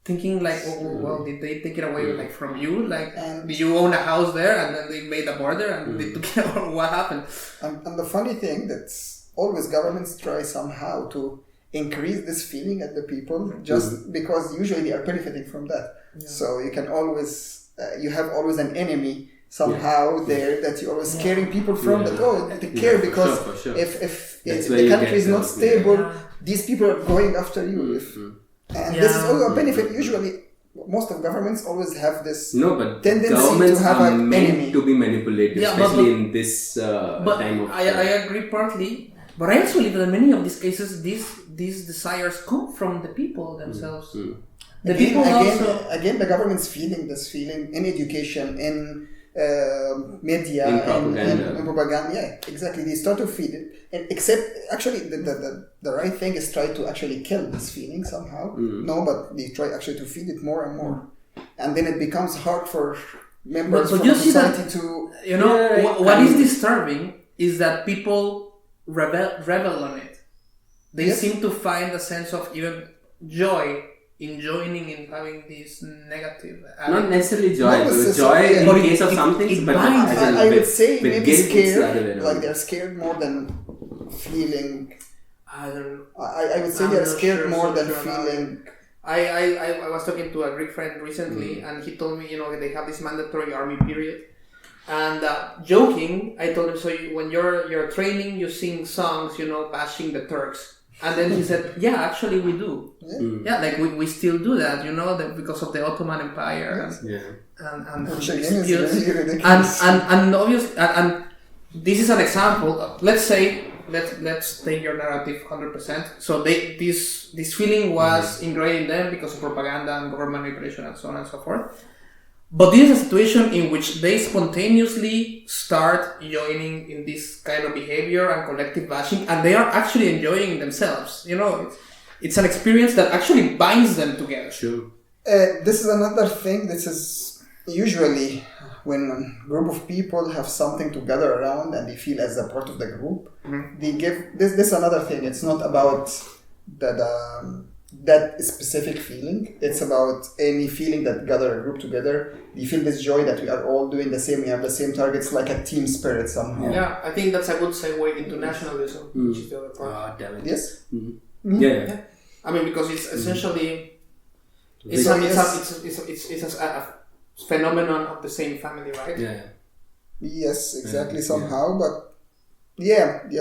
thinking like, well, did they take it away like from you? Like, did you own a house there and then they made a border and they took it, or what happened? And the funny thing that's always governments try somehow to increase this feeling at the people just because usually they are benefiting from that. Yeah. So you can always, you have always an enemy somehow there that you're always scaring people from that, they care because for sure. if the country is not stable, these people are going after you. And this is also a benefit. Usually, most of governments always have this tendency governments to have are an meant enemy. to be manipulated, especially in this time of... I agree partly, but I actually believe that in many of these cases, these desires come from the people themselves. The people again, the government's feeling this feeling in education, in media, in propaganda. in propaganda. Yeah, exactly. They start to feed it, and except actually the right thing is try to actually kill this feeling somehow. No, but they try actually to feed it more and more, and then it becomes hard for members of society to. You know, what is disturbing is that people revel on it. They seem to find a sense of even joy in joining in having this negative not necessarily joy, joy in the case of something, but I would say maybe guilt, scared, like they're scared more than feeling. I would say they're scared more than feeling. I was talking to a Greek friend recently, and he told me, they have this mandatory army period, and joking, I told him, so when you're training, you sing songs, bashing the Turks. And then he said, yeah, actually we do. Yeah, like we still do that, because of the Ottoman Empire and disputes. And obviously, and this is an example. Let's say, let's take your narrative 100%. So this feeling was ingrained in them because of propaganda and government manipulation and so on and so forth. But this is a situation in which they spontaneously start joining in this kind of behavior and collective bashing, and they are actually enjoying themselves. It's an experience that actually binds them together. Sure. This is another thing. This is usually when a group of people have something to gather around and they feel as a part of the group. They give this. This is another thing. It's not about that specific feeling. It's about any feeling that gather a group together. You feel this joy that we are all doing the same, we have the same targets, like a team spirit somehow. Yeah, I think that's a good segue into nationalism, which is the other part. Damn it. Yes? Yeah. I mean, because it's essentially it's a phenomenon of the same family, right? Yeah. Yes, exactly, somehow, but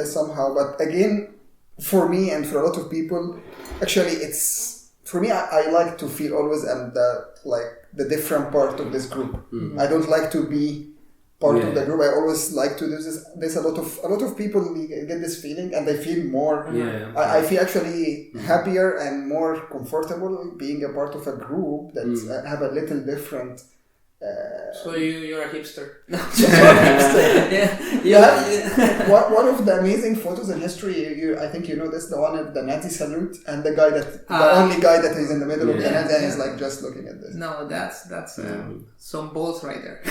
somehow, but again, for me and for a lot of people, actually, it's for me. I like to feel always I'm the different part of this group. I don't like to be part of the group. I always like to do this. There's a lot of people get this feeling and they feel more. I feel actually happier and more comfortable being a part of a group that have a little different. So you're a hipster. One of the amazing photos in history, I think you know this, the one of the Nazi salute and the guy the only guy that is in the middle of the Nazi and is like just looking at this. No, that's some balls right there.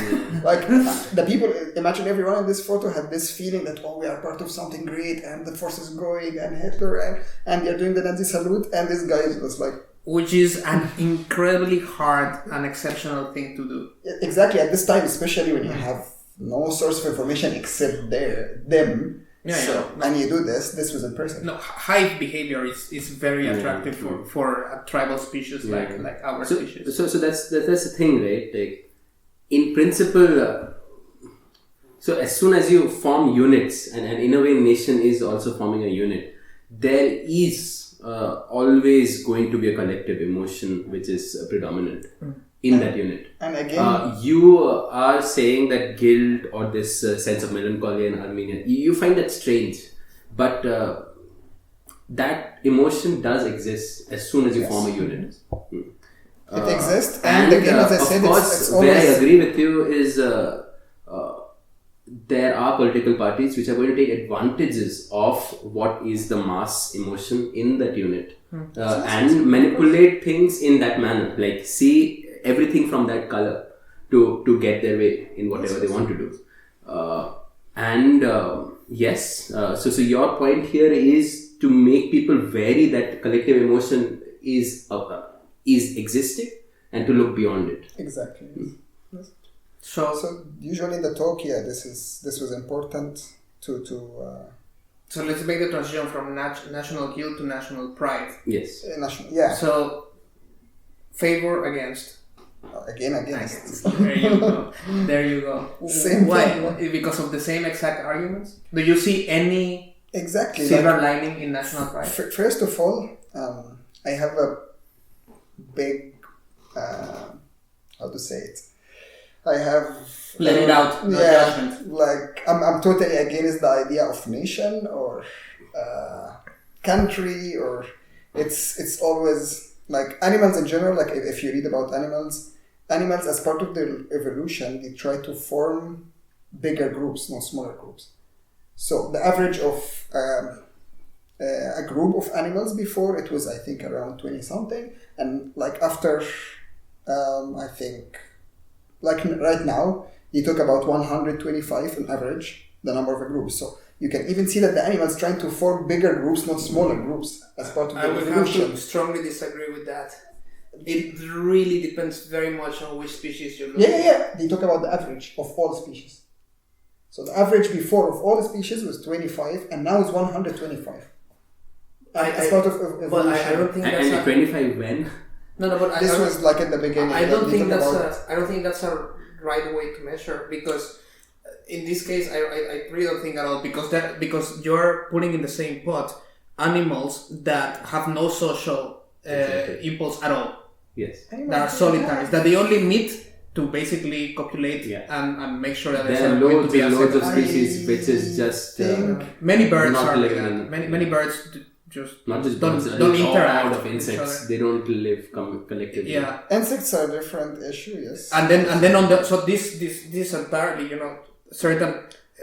Like the people, imagine everyone in this photo had this feeling that we are part of something great and the force is growing and Hitler and they're doing the Nazi salute and this guy is just like. Which is an incredibly hard and exceptional thing to do. Exactly, at this time, especially when you have no source of information except them. And you do this was in person. No, hive behavior is very attractive for a tribal species like our species. So that's the thing, right? Like, in principle, so as soon as you form units, and in a way, nation is also forming a unit, there is always going to be a collective emotion which is predominant in that unit. And again, you are saying that guilt or this sense of melancholy in Armenia, you find that strange, but that emotion does exist as soon as you form a unit. It exists, and again, as I said, of course, it's always... where I agree with you is there are political parties which are going to take advantages of what is the mass emotion in that unit and manipulate things in that manner, like see everything from that color to get their way in whatever they want to do. So your point here is to make people vary that collective emotion is is existing and to look beyond it. Exactly. Yes. So usually in the talk, this was important to so let's make the transition from national guilt to national pride. Yes. national. Yeah. So favor against. Against. There you go. There you go. Same Why? thing. Because of the same exact arguments? Do you see any Exactly. silver lining in national pride? First of all, I have a big, how to say it? I have... Let it out. No judgment. Like, I'm totally against the idea of nation or country, or it's always like animals in general. Like if you read about animals as part of their evolution, they try to form bigger groups, not smaller groups. So the average of a group of animals before, it was I think around 20 something, and like after I think like right now they talk about 125 on average, the number of a group. So you can even see that the animals trying to form bigger groups, not smaller groups, as part of I the would evolution. have to strongly disagree with that. It really depends very much on which species you look at. Yeah. They talk about the average of all species. So the average before of all species was 25, and now it's 125. As part of evolution. But I don't think that's And 25 when? No, but This was like at the beginning. I don't think talk that's a right way to measure, because in this case I really don't think at all, because you're putting in the same pot animals that have no social impulse at all. Yes. That are solitaries, that they only meet to basically copulate and make sure that There are loads and loads of species which is just many birds not are like living that. in- Many birds just not just don't birds, interact all of with each insects. other. They don't live collectively. Yeah. Insects are a different issue, yes. And then on the this entirely, certain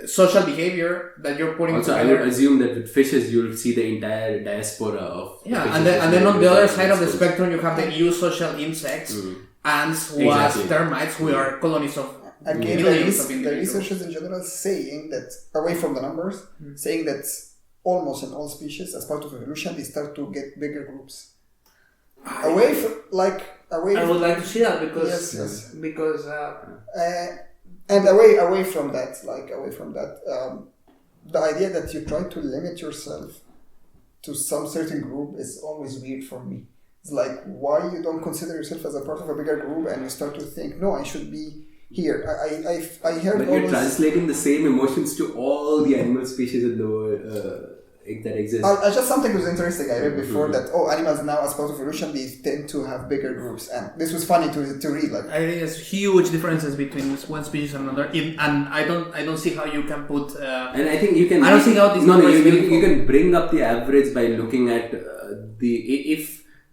social behavior that you're putting Also, I together. would assume that with fishes, you'll see the entire diaspora of Yeah, fishes and then just on the living other in side of the schools. spectrum, you have the eusocial insects, ants, wasps, Exactly. termites, who are colonies of Again, millions of the individuals. researchers in general saying that, away from the numbers, saying that almost in all species, as part of evolution, they start to get bigger groups. Away from. I would like to see that because Yes. because And away from that, the idea that you try to limit yourself to some certain group is always weird for me. It's like, why you don't consider yourself as a part of a bigger group, and you start to think, no, I should be here. I heard But you're always... translating the same emotions to all the animal species in the world that exist. Just something was interesting. I read before that animals now, as part of evolution, they tend to have bigger groups, and this was funny to read. Like, I think there's huge differences between one species and another, and I don't see how you can put. And I think you can. I don't see how these numbers you can bring up the average by looking at if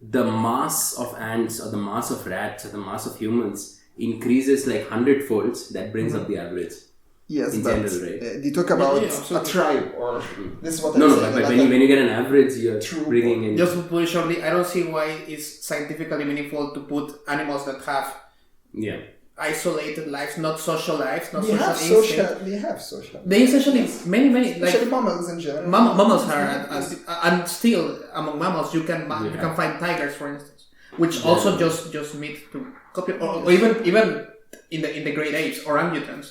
the mass of ants or the mass of rats or the mass of humans increases like 100-folds, that brings up the average. yes, in but general, right? they talk about Yeah, a absolutely. tribe, or this is what No, I'm but saying. when you get an average, you're True. bringing in. Just to put it shortly, I don't see why it's scientifically meaningful to put animals that have Yeah. isolated lives, not social lives, not They have social instinct. social. They have social. They essentially many like Especially mammals in general. mammals are and still among mammals you can find tigers, for instance, which also just meet to copy, or even in the great apes, orangutans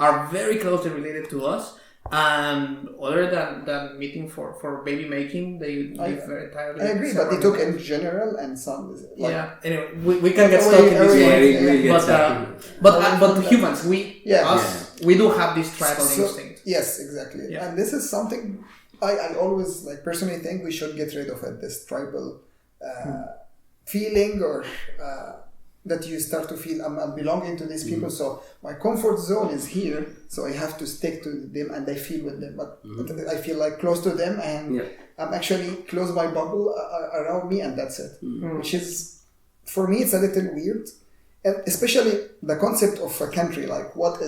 are very closely related to us, and other than meeting for baby making, they live very entirely I agree, but they talk in general and some. Anyway, we can get Away- stuck in this away- one. we'll get But stuck. but humans, we do have this tribal instinct. Yes, exactly. Yeah. And this is something I always personally think we should get rid of it. This tribal feeling, or that you start to feel I'm belonging to these people. So my comfort zone is here, so I have to stick to them, and I feel with them. But I feel like close to them, and I'm actually close my bubble around me, and that's it. Which is, for me, it's a little weird, and especially the concept of a country. Like, what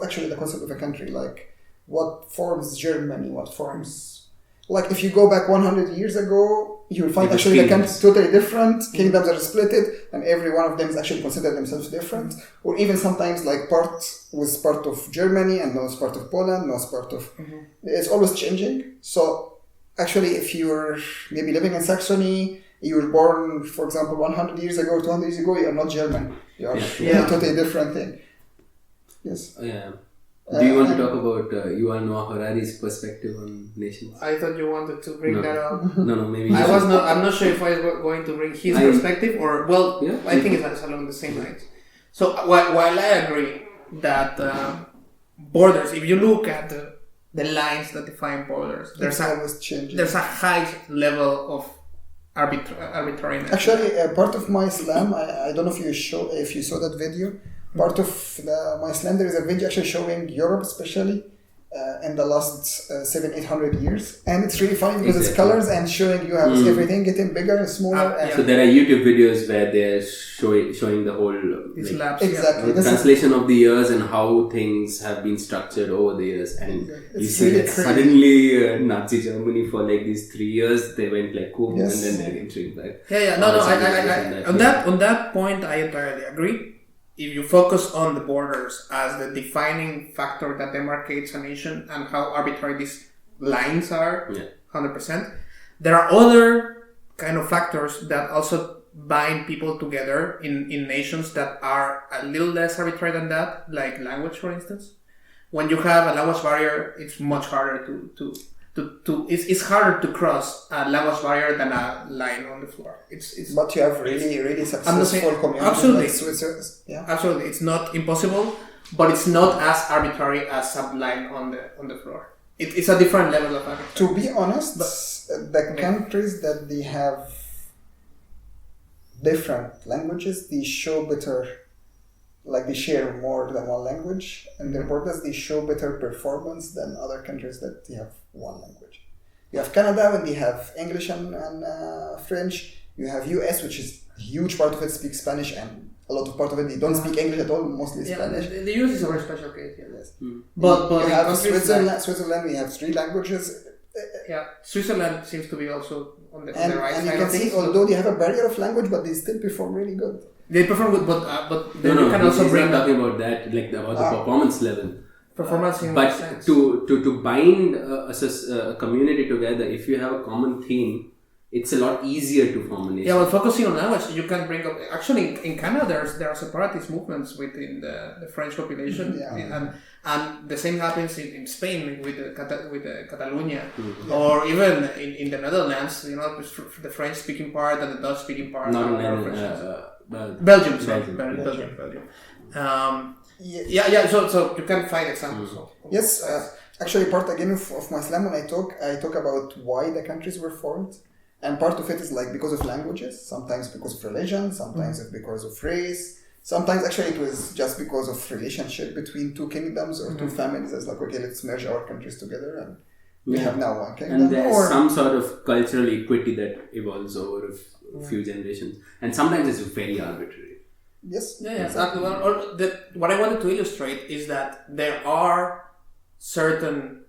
actually the concept of a country? Like, what forms Germany? What forms? Like, if you go back 100 years ago, you'll find actually the countries totally different. Kingdoms are splitted, and every one of them is actually considered themselves different. Or even sometimes, like, part was part of Germany, and now it's part of Poland, now it's part of... It's always changing. So, actually, if you're maybe living in Saxony, You were born, for example, 100 years ago, 200 years ago, you are not German. You are Yeah. a totally different thing. Yes. Yeah. Do you want to talk about Yuval Noah Harari's perspective on nations? I thought you wanted to bring No. that up. No, maybe. I'm not sure if I was going to bring his perspective or Yeah. I think it's along the same lines. So while I agree that borders, if you look at the lines that define borders, It's always changing. there's a high level of arbitrariness. Actually, part of my Islam, I don't know if you saw that video. Part of my Islam, there is a video actually showing Europe, especially in the last 700-800 years, and it's really funny because it's colors and showing you how everything getting bigger and smaller. Yeah. So there are YouTube videos where they're showing the whole These like, labs, exactly. This is- translation of the years and how things have been structured over the years, and you It's see really that crazy. suddenly Nazi Germany for like these 3 years they went like cool, Yes. and then they're entering back. Yeah. No. On that point, I entirely agree. If you focus on the borders as the defining factor that demarcates a nation and how arbitrary these lines are, 100%, there are other kind of factors that also bind people together in nations that are a little less arbitrary than that, like language, for instance. When you have a language barrier, it's much harder it's harder to cross a language barrier than a line on the floor. But you have really successful communities absolutely. like Switzerland. Yeah. Absolutely, it's not impossible, but it's not as arbitrary as a line on the floor. It's a different level of arbitrary. To be honest, the countries that they have different languages, they show better, like they share more than one language, and their borders, they show better performance than other countries that they have one language. You have Canada when they have English and French. You have US, which is a huge part of it speaks Spanish, and a lot of part of it they don't speak English at all, mostly Spanish. The US is a very special case here. Yes. But you in have countries Switzerland, we have 3 languages. Switzerland seems to be also on the right And side you of can things. see, although they have a barrier of language, but they still perform really good. They perform good, but then you can also he's bring not talking about that, like about the performance level. performance in But that sense. to bind a community together, if you have a common theme, it's a lot easier to form a nation. Yeah, well, focusing on language, you can bring up. Actually, in Canada, there are separatist movements within the French population, and the same happens in Spain with the Catalonia, or even in the Netherlands. You know, the French-speaking part and the Dutch-speaking part. Not in Belgium. Yeah. So you can find examples. Yes, actually, part again of my Islam, when I talk about why the countries were formed. And part of it is like because of languages, sometimes because of religion, sometimes because of race, sometimes actually it was just because of relationship between 2 kingdoms or 2 families. It's like, okay, let's merge our countries together and we have now one kingdom. And there's some sort of cultural equity that evolves over a few generations. And sometimes it's very arbitrary. Yes. Yeah, exactly. Well, what I wanted to illustrate is that there are certain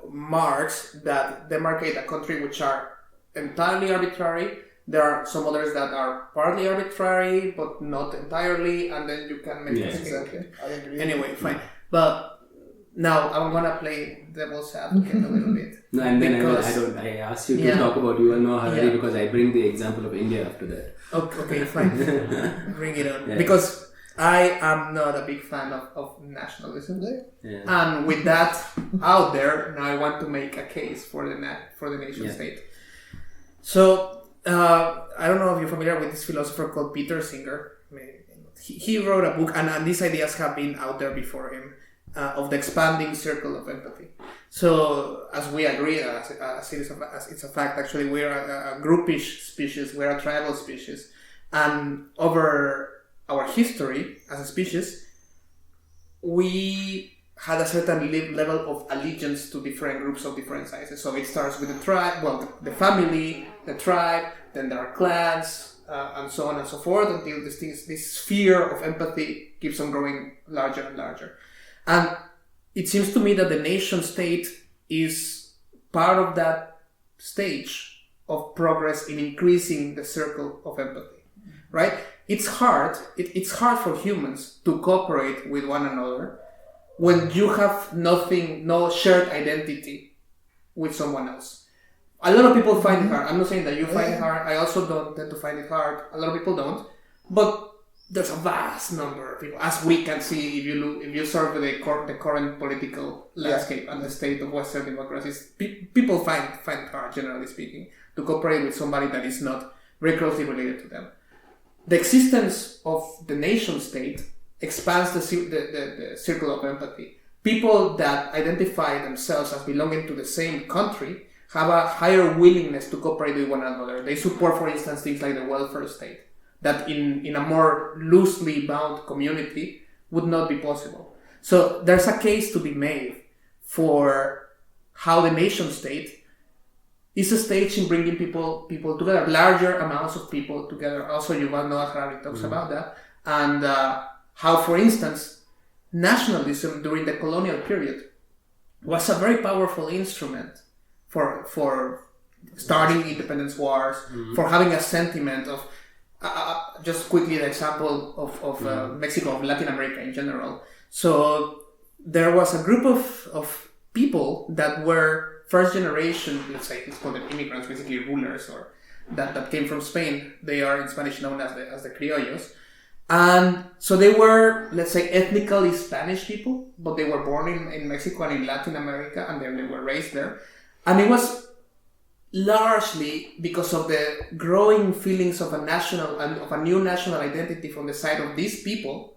marks that demarcate a country which are entirely arbitrary. There are some others that are partly arbitrary but not entirely, and then you can make it exactly. I agree. Anyway, fine. But now I'm gonna play devil's advocate a little bit. No, and then I asked you to talk about Yuval Noah Harari because I bring the example of India after that. Okay, fine. Bring it on. Because I am not a big fan of nationalism. Yeah. And with that out there, now I want to make a case for the nation state. So, I don't know if you're familiar with this philosopher called Peter Singer. He wrote a book, and these ideas have been out there before him, of the expanding circle of empathy. So, as we agree, as it's a fact, actually, we're a groupish species, we're a tribal species. And over our history as a species, we had a certain level of allegiance to different groups of different sizes. So it starts with the tribe, the family, the tribe, then there are clans, and so on and so forth, until this sphere of empathy keeps on growing larger and larger. And it seems to me that the nation state is part of that stage of progress in increasing the circle of empathy, right? It's hard for humans to cooperate with one another when you have no shared identity with someone else. A lot of people find it hard. I'm not saying that you find it hard. I also don't tend to find it hard. A lot of people don't. But there's a vast number of people, as we can see if you survey the current political landscape and the state of Western democracies. People find it hard, generally speaking, to cooperate with somebody that is not very closely related to them. The existence of the nation state expands the circle of empathy. People that identify themselves as belonging to the same country have a higher willingness to cooperate with one another. They support, for instance, things like the welfare state, that in a more loosely bound community would not be possible. So there's a case to be made for how the nation state is a stage in bringing people together, larger amounts of people together. Also, Yuval Noah Harari talks about that. And how, for instance, nationalism during the colonial period was a very powerful instrument for starting independence wars, for having a sentiment of just quickly the example of Mexico, of Latin America in general. So there was a group of people that were first generation, let's say, it's called immigrants, basically rulers, or that came from Spain. They are in Spanish known as the criollos. And so they were, let's say, ethnically Spanish people, but they were born in Mexico and in Latin America, and then they were raised there. And it was largely because of the growing feelings of a new national identity from the side of these people,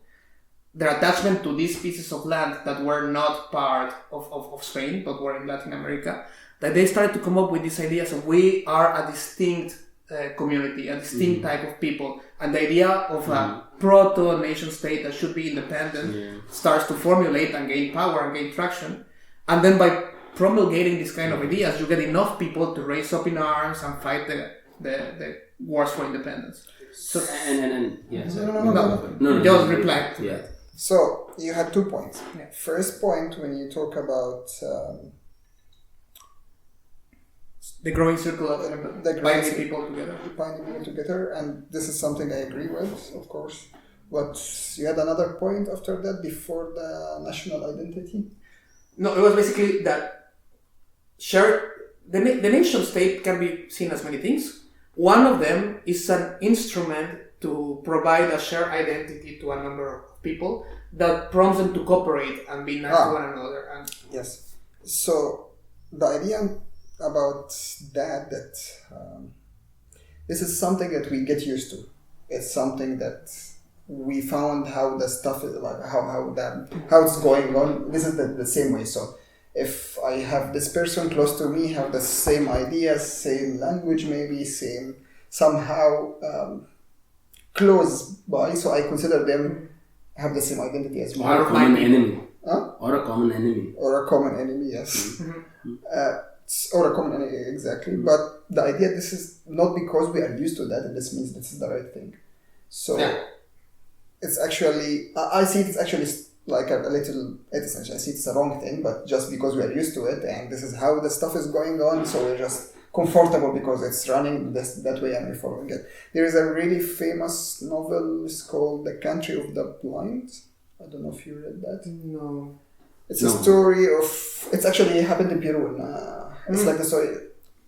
their attachment to these pieces of land that were not part of Spain, but were in Latin America, that they started to come up with these ideas of we are a distinct community, a distinct type of people, and the idea of a proto-nation state that should be independent starts to formulate and gain power and gain traction. And then by promulgating these kind of ideas, you get enough people to raise up in arms and fight the wars for independence. So yes. No. Just reply to that. So you had 2 points. Yeah. First point, when you talk about the growing circle of binding people together. Binding people together, and this is something I agree with, of course. But you had another point after that, before the national identity? No, it was basically that the nation state can be seen as many things. One of them is an instrument to provide a shared identity to a number of people that prompts them to cooperate and be nice to one another. And yes. So the idea about that this is something that we get used to. It's something that we found how the stuff is, like how it's going on. This is the same way. So if I have this person close to me, have the same ideas, same language, maybe same somehow close by, so I consider them have the same identity as me. Or a common enemy. Huh? Or a common enemy. Or a common enemy, yes. Or a common enemy, exactly. But the idea, this is not because we are used to that, and this means this is the right thing. So it's actually, I see it's actually like a little, I see it's a wrong thing, but just because we are used to it, and this is how the stuff is going on, so we're just comfortable because it's running that way and we're following it. There is a really famous novel, it's called The Country of the Blind. I don't know if you read that. no. It's a story of, it's actually happened in Peru. It's like the story,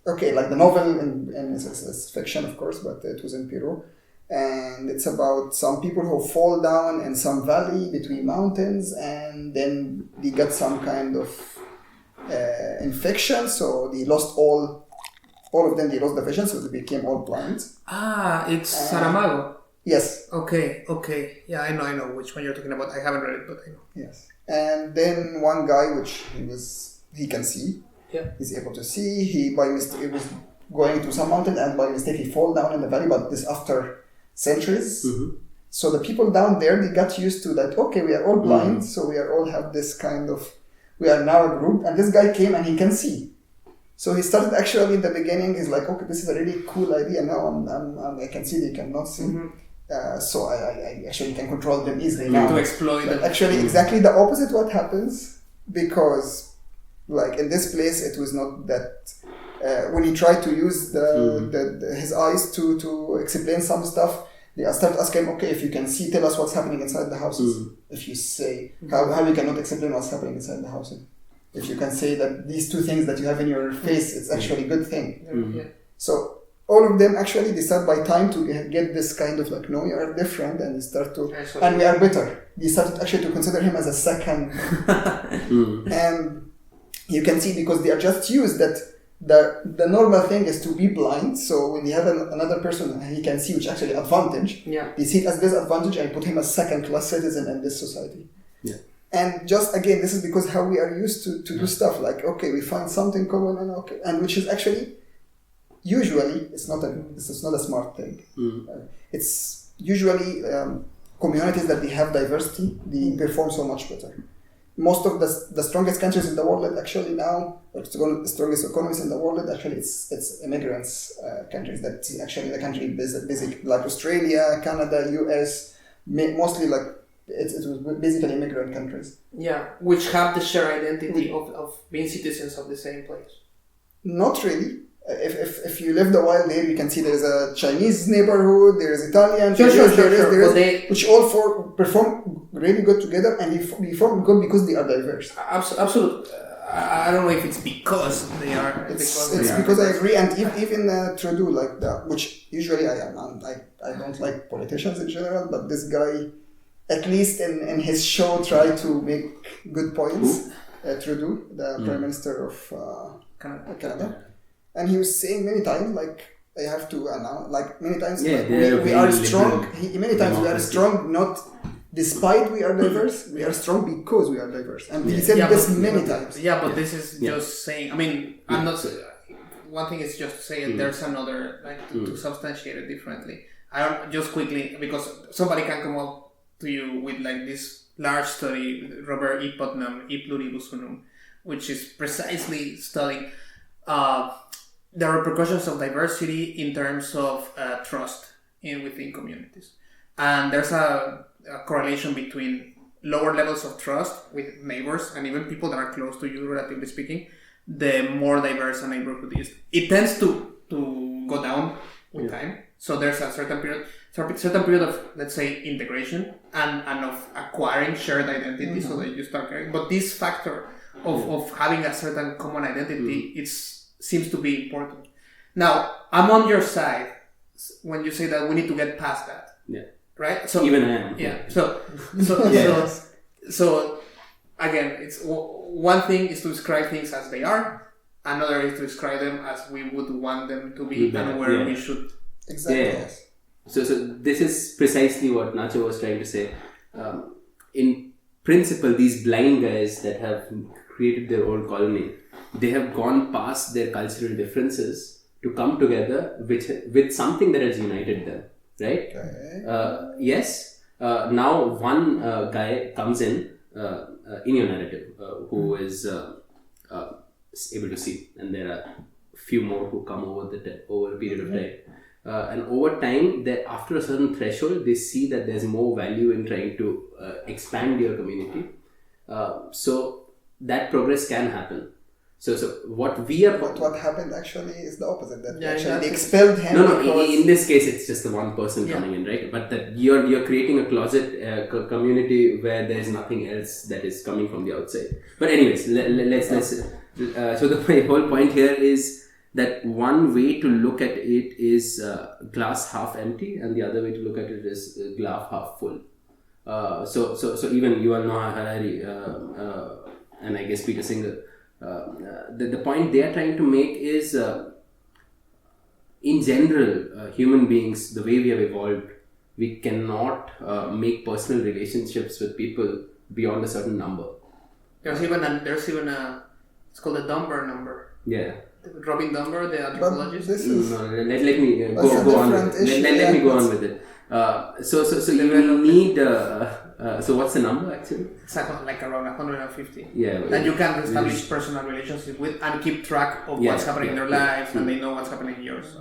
okay, like the novel, and it's fiction, of course, but it was in Peru. And it's about some people who fall down in some valley between mountains, and then they got some kind of infection, so they lost all of them, they lost the vision, so they became all blind. It's Saramago. Yes. Okay. Yeah, I know which one you're talking about. I haven't read it, but I know. Yes. And then one guy, which he can see. Yeah. He's able to see. He was going to some mountain, and by mistake he fall down in the valley, but this after centuries. So the people down there, they got used to that. Okay, we are all blind, so we are all have this kind of, we are now a group, and this guy came and he can see. So he started actually in the beginning, he's like, okay, this is a really cool idea. Now I can see, they cannot see. So I actually can control them easily now. To exploit them. Actually, exactly the opposite what happens, because like in this place, it was not that, when he tried to use his eyes to explain some stuff, they start asking, okay, if you can see, tell us what's happening inside the houses. If you say, how you cannot explain what's happening inside the houses. if you can say that these two things that you have in your face, it's actually a good thing. Yeah. So all of them actually, they start by time to get this kind of like, no, you are different, and they start to, and we are better. They started actually to consider him as a second. And you can see, because they are just used that the normal thing is to be blind. So when you have another person he can see, which actually advantage, they see it as disadvantage and put him as second class citizen in this society. Yeah. And just again, this is because how we are used to do stuff like, okay, we find something common, and which is actually usually it's not a smart thing. It's usually communities that they have diversity, they perform so much better. Most of the strongest countries in the world actually now, or the strongest economies in the world, actually it's immigrants countries. That's actually the country basic, like Australia, Canada, US, mostly like it was basically immigrant countries. Yeah, which have the shared identity of being citizens of the same place. Not really. If you live a while there, you can see there is a Chinese neighborhood, there is Italian, which all four perform really good together, and they perform good because they are diverse. Absolutely. I don't know if it's because they are. It's because I agree, and even Trudeau, like that, which usually I don't like politicians in general, but this guy, at least in his show, tried to make good points. Trudeau, the Prime Minister of Canada. And he was saying many times, like, I have to announce, like, many times, we are strong. Many times we are strong, not despite we are diverse, we are strong because we are diverse. And he said this many times. Yeah, but this is just saying, I mean, I'm not, one thing is just to say there's another, like, to substantiate it differently. I don't, just quickly, because somebody can come up to you with, like, this large study, Robert E. Putnam, E Pluribus Unum, which is precisely studying the repercussions of diversity in terms of trust within communities. And there's a correlation between lower levels of trust with neighbors and even people that are close to you, relatively speaking, the more diverse a neighborhood is. It tends to go down with time. So there's a certain period of, let's say, integration and of acquiring shared identity, so that you start caring. But this factor of having a certain common identity, seems to be important. Now, I'm on your side when you say that we need to get past that. Yeah. Right? So even I am. Yeah. So again, it's one thing is to describe things as they are. Another is to describe them as we would want them to be and where we should. Exactly. Yeah. So this is precisely what Nacho was trying to say. In principle, these blind guys that have created their own colony, they have gone past their cultural differences to come together with something that has united them, right? Okay. Yes. Now one guy comes in your narrative who is able to see, and there are a few more who come over a period of time. And over time, after a certain threshold, they see that there's more value in trying to expand your community. So that progress can happen. So what happened actually is the opposite. They expelled him. No. In this case, it's just the one person coming in, right? But that you're creating a closet community where there is nothing else that is coming from the outside. But anyways, let's. So the whole point here is that one way to look at it is glass half empty, and the other way to look at it is glass half full. So even Yuval Noah Harari and I guess Peter Singer. The point they are trying to make is, in general, human beings, the way we have evolved, we cannot make personal relationships with people beyond a certain number. There's even a it's called a Dunbar number. Yeah. Robin Dunbar, the anthropologist. Let me go on with it. Let me go on with it. So you need. So what's the number actually? It's like around 150. Yeah. That you can establish personal relationships with and keep track of what's happening in their lives, and they know what's happening in yours.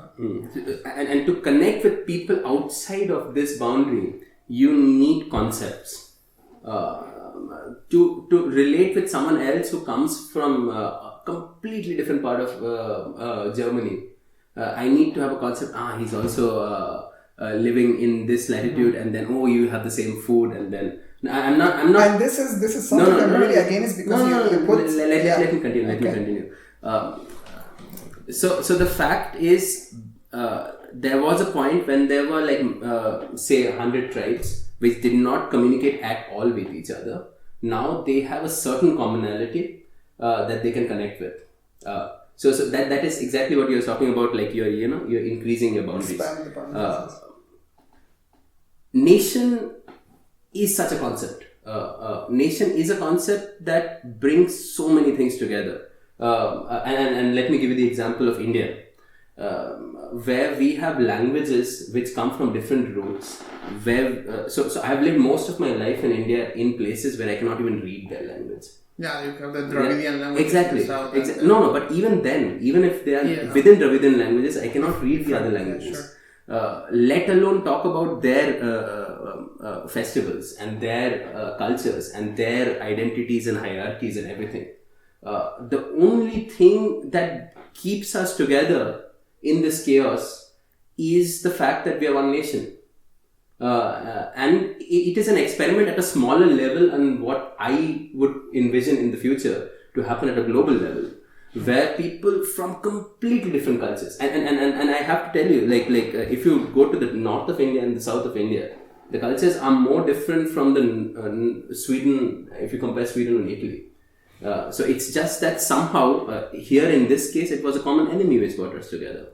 And to connect with people outside of this boundary, you need concepts. To relate with someone else who comes from a completely different part of Germany, I need to have a concept. He's also living in this latitude, and then you have the same food, and then I'm not. And this is something I'm really against because you put. Let me continue. So the fact is, there was a point when there were say 100 tribes which did not communicate at all with each other. Now they have a certain commonality that they can connect with. So that is exactly what you're talking about. Like you're increasing your boundaries. Nation is such a concept. Nation is a concept that brings so many things together. And let me give you the example of India, where we have languages which come from different roots. So I've lived most of my life in India in places where I cannot even read their language. Yeah, you have the Dravidian language. Exactly. No, but even then, even if they are within Dravidian languages, I cannot read the other languages. Sure. Let alone talk about their festivals and their cultures and their identities and hierarchies and everything. The only thing that keeps us together in this chaos is the fact that we are one nation. And it is an experiment at a smaller level, and what I would envision in the future to happen at a global level, where people from completely different cultures, and I have to tell you, if you go to the north of India and the south of India, the cultures are more different from the Sweden, if you compare Sweden and Italy. So it's just that somehow here in this case it was a common enemy which brought us together.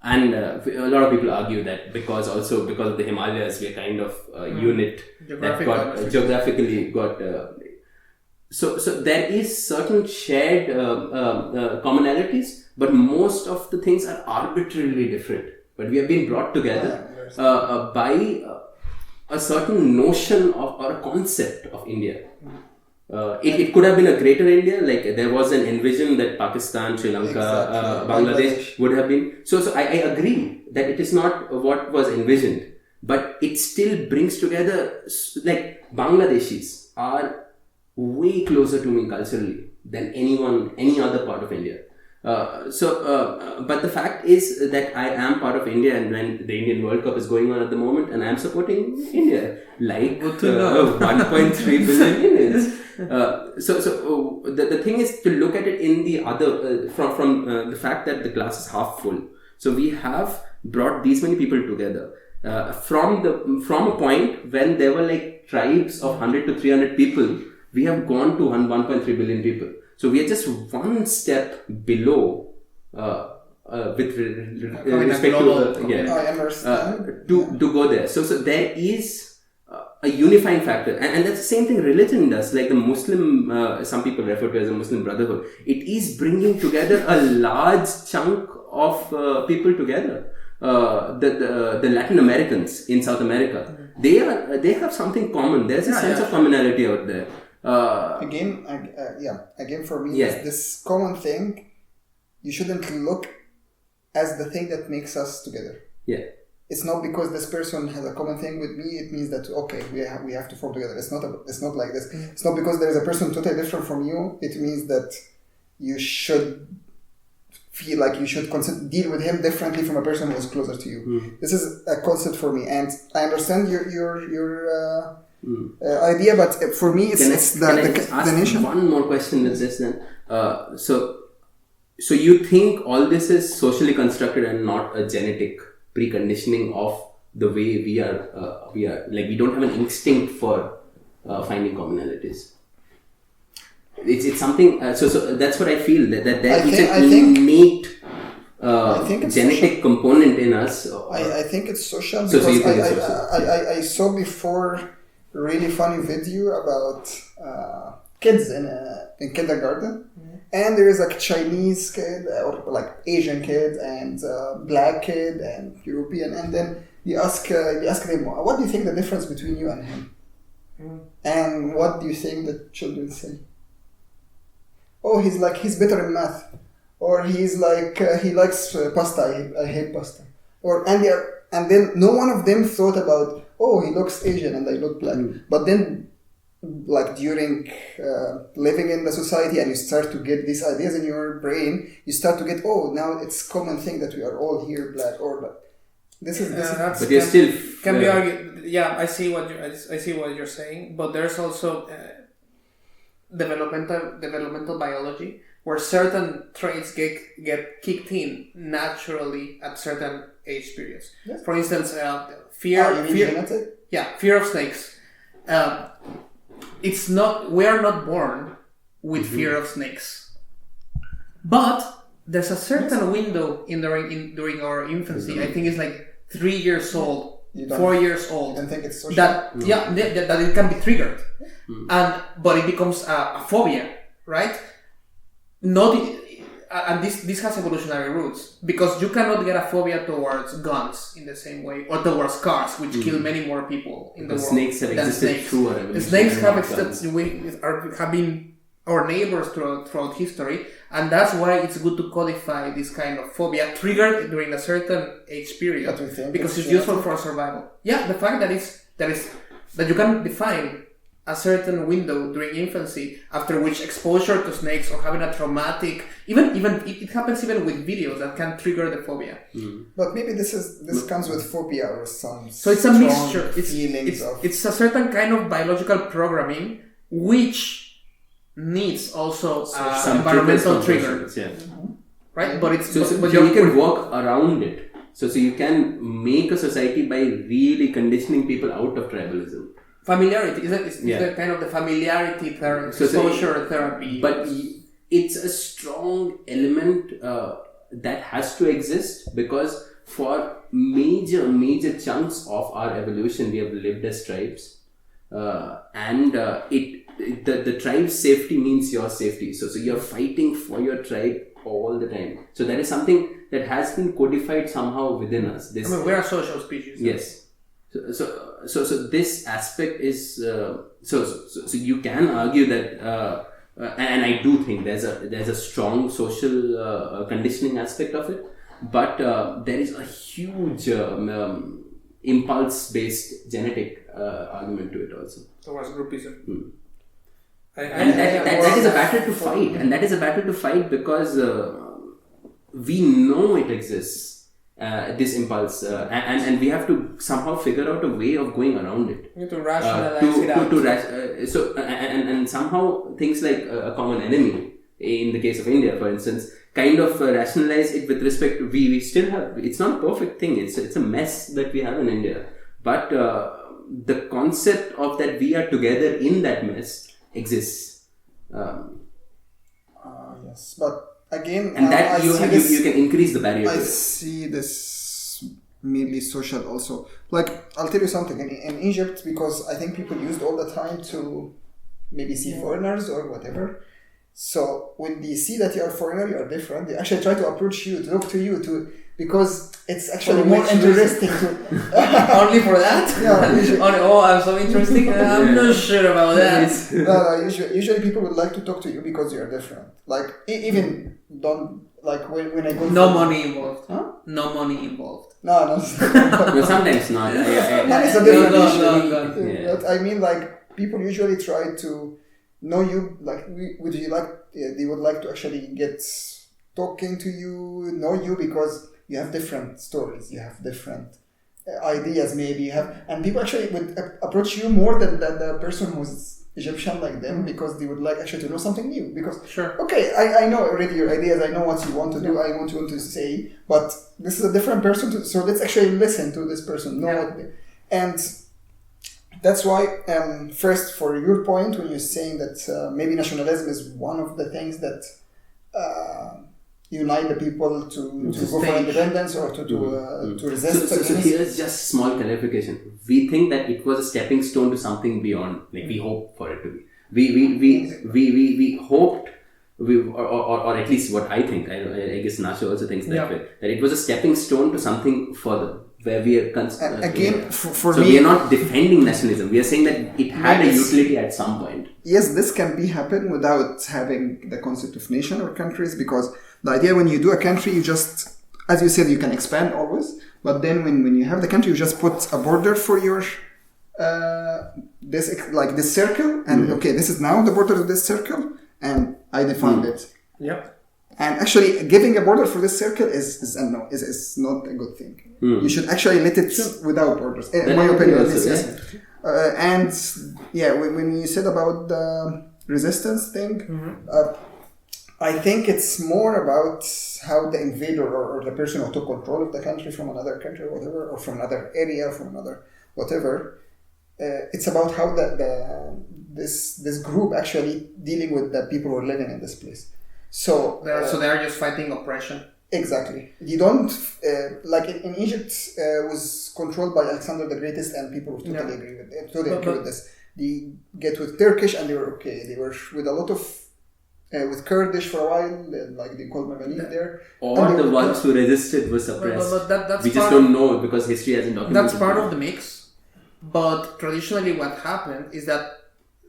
And a lot of people argue that because of the Himalayas, we are kind of a unit that geographically got. So there is certain shared commonalities, but most of the things are arbitrarily different. But we have been brought together by a certain notion of or a concept of India. It could have been a greater India, like there was an envision that Pakistan, Sri Lanka, Bangladesh would have been. So I agree that it is not what was envisioned, but it still brings together, like Bangladeshis are way closer to me culturally than any other part of India. But the fact is that I am part of India, and when the Indian World Cup is going on at the moment, and I am supporting India, like 1.3 billion Indians. So the thing is to look at it in the other from the fact that the glass is half full. So we have brought these many people together from a point when there were like tribes of 100 to 300 people. We have gone to 1.3 billion people. So we are just one step below with respect to go there. So there is a unifying factor, and that's the same thing religion does. Like the Muslim, some people refer to as a Muslim Brotherhood. It is bringing together a large chunk of people together. The Latin Americans in South America, they have something common. There's a sense of commonality out there. Again for me, this common thing, you shouldn't look as the thing that makes us together. Yeah. It's not because this person has a common thing with me, it means that, okay, we have to form together. It's not like this. It's not because there is a person totally different from you, it means that you should feel like you should deal with him differently from a person who is closer to you. This is a concept for me, and I understand your idea, but for me it's the nation. One more question with this then. So you think all this is socially constructed and not a genetic preconditioning of the way we are like, we don't have an instinct for finding commonalities. It's something. So that's what I feel, that there is an innate genetic component in us. I think it's social, because I saw before a really funny video about kids in kindergarten. And there is like Chinese kid or like Asian kid and black kid and European, and then you ask them, what do you think the difference between you and him? And what do you think the children say? Oh, he's better in math, or he's like he likes pasta. I hate pasta. And then no one of them thought about, oh, he looks Asian and I look black. But then, like during living in the society, and you start to get these ideas in your brain, you start to get, oh, now it's common thing that we are all here black, or this is but you're still can be argued. Yeah, I see what you're saying, but there's also developmental biology where certain traits get kicked in naturally at certain age periods. Yes. For instance, fear of snakes. We are not born with fear of snakes, but there's a certain window during our infancy. I think it's like 3 years old, 4 years old. I don't think it's social. That it can be triggered, but it becomes a phobia, right? And this has evolutionary roots, because you cannot get a phobia towards guns in the same way, or towards cars, which kill many more people in the world. Snakes have existed through our evolution. The snakes have been our neighbors throughout history, and that's why it's good to codify this kind of phobia triggered during a certain age period, because it's useful for survival. Yeah, the fact that you can define a certain window during infancy after which exposure to snakes or having a traumatic, even it happens even with videos that can trigger the phobia. But maybe this comes with phobia or some. So it's a mixture. It's a certain kind of biological programming which needs also some environmental trigger. Yeah. Right, but it's so you can work around it. So you can make a society by really conditioning people out of tribalism. Familiarity is the kind of the familiarity therapy, exposure therapy. But it's a strong element that has to exist, because for major chunks of our evolution we have lived as tribes, and the tribe's safety means your safety. So you're fighting for your tribe all the time. So that is something that has been codified somehow within us. We're a social species. Yes. So this aspect is so you can argue that, and I do think there's a strong social conditioning aspect of it, but there is a huge impulse-based genetic argument to it also. Towards groupism. That is a battle to fight, and that is a battle to fight because we know it exists. This impulse, and we have to somehow figure out a way of going around it. You have to rationalize it out. And somehow things like a common enemy, in the case of India, for instance, kind of rationalize it with respect to we still have. It's not a perfect thing. It's a mess that we have in India, but the concept of that we are together in that mess exists. Yes, but. Again, and that you can increase the barrier. I see this mainly social also. Like, I'll tell you something. In Egypt, because I think people used all the time to maybe see foreigners or whatever. So when they see that you are a foreigner, you are different, they actually try to approach you, to talk to you, because it's actually more interesting to... Only for that? Yeah. I'm so interesting. I'm not sure about that. No, usually people would like to talk to you because you are different. Like, even don't... Like, when I go... No money involved. Huh? No money involved. No. No, sometimes not. Money is a different issue. No. But I mean, like, people usually try to know you, like, they would like to actually get talking to you, know you, because you have different stories, you have different ideas, maybe you have, and people actually would approach you more than the person who's Egyptian like them, because they would like actually to know something new. Because okay, I know already your ideas, I know what you want to do, I want you to say, but this is a different person, so let's actually listen to this person. And that's why, first, for your point, when you're saying that maybe nationalism is one of the things that unite the people to go for independence or to resist. So here's just small clarification. We think that it was a stepping stone to something beyond. Like, we hope for it to be. We hoped, or at least what I think. I guess Nasha also thinks that way. That it was a stepping stone to something further. Where we are again, for so me, we are not defending nationalism. We are saying that it had a utility at some point. Yes, this can be happen without having the concept of nation or countries, because the idea when you do a country, you just, as you said, you can expand always, but then when you have the country, you just put a border for your this circle, and okay, this is now the border of this circle, and I defined it. Yep. And actually, giving a border for this circle is not a good thing. You should actually let it without borders. In my opinion, and when you said about the resistance thing, I think it's more about how the invader or the person who took control of the country from another country or whatever, or from another area, from another whatever. It's about how this group actually dealing with the people who are living in this place. So they are just fighting oppression. Exactly. You don't like in Egypt was controlled by Alexander the Greatest, and people were totally agree with this. They get with Turkish, and they were okay. They were with a lot of with Kurdish for a while, like they called Mamalik there. Or the ones who resisted were suppressed. But we just don't know because history hasn't documented. That's part of the mix. But traditionally, what happened is that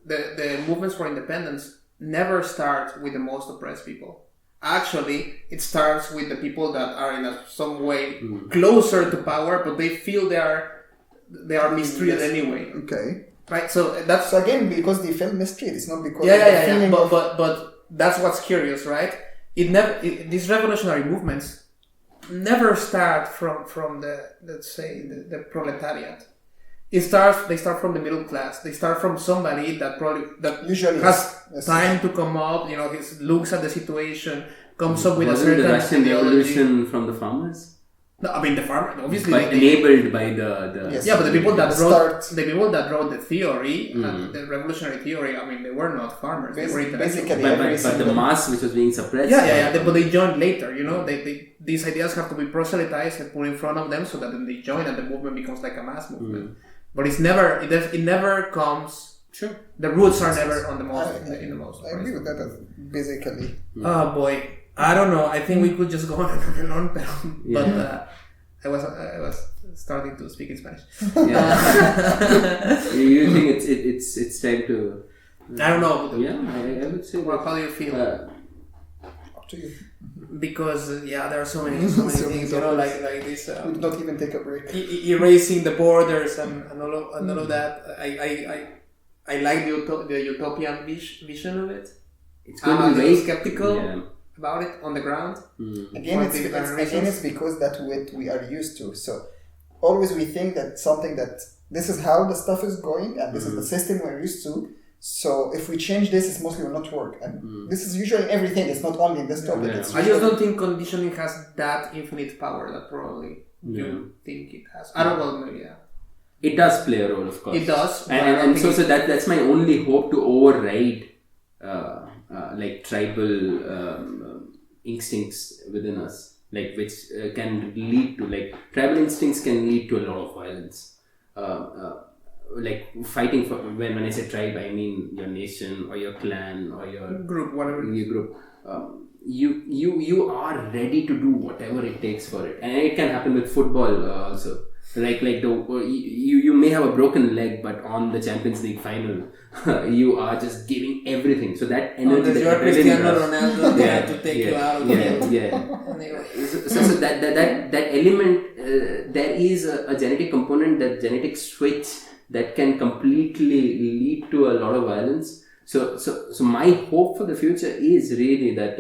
the movements for independence never start with the most oppressed people. Actually, it starts with the people that are in some way closer to power, but they feel they are mistreated anyway. Okay. Right. So that's again because they feel mistreated. It's not because But that's what's curious, right? These revolutionary movements never start from the, let's say, the proletariat. They start from the middle class. They start from somebody that usually has time to come up. He looks at the situation, comes up with a certain the Russian ideology. Revolution from the farmers? No, I mean the farmers obviously. But enabled by the yes, but the people that wrote the theory, the revolutionary theory. I mean, they were not farmers. They were intellectuals. But the mass which was being suppressed. But they joined later. These ideas have to be proselytized and put in front of them so that then they join and the movement becomes like a mass movement. But it never comes. Sure. The roots are never on the most. In the most. I agree with that. Basically. Oh boy, I don't know. I think we could just go on and on, but I was starting to speak in Spanish. You think it's time to? I don't know. Yeah, I would say. Well, how do you feel? Up to you. Because there are so many things, like this. We did not even take a break. Erasing the borders and all of that. I like the utopian vision of it. It's going to be very skeptical about it on the ground. Again, it's because that's what we are used to. So always we think that something that this is how the stuff is going and this is the system we're used to. So if we change this, it mostly will not work. And this is usually everything. It's not only in this topic. Yeah. I just don't think conditioning has that infinite power that probably you think it has. I don't know. Maybe it does play a role, of course. It does, and so that's my only hope to override like tribal instincts within us, like which can lead to tribal instincts can lead to a lot of violence. Like fighting for when I say tribe, I mean your nation or your clan or your group, whatever your group. You are ready to do whatever it takes for it, and it can happen with football also. You may have a broken leg, but on the Champions League final, you are just giving everything. So that energy, Cristiano Ronaldo to take you out of So that element, there is a genetic component, that genetic switch that can completely lead to a lot of violence. So my hope for the future is really that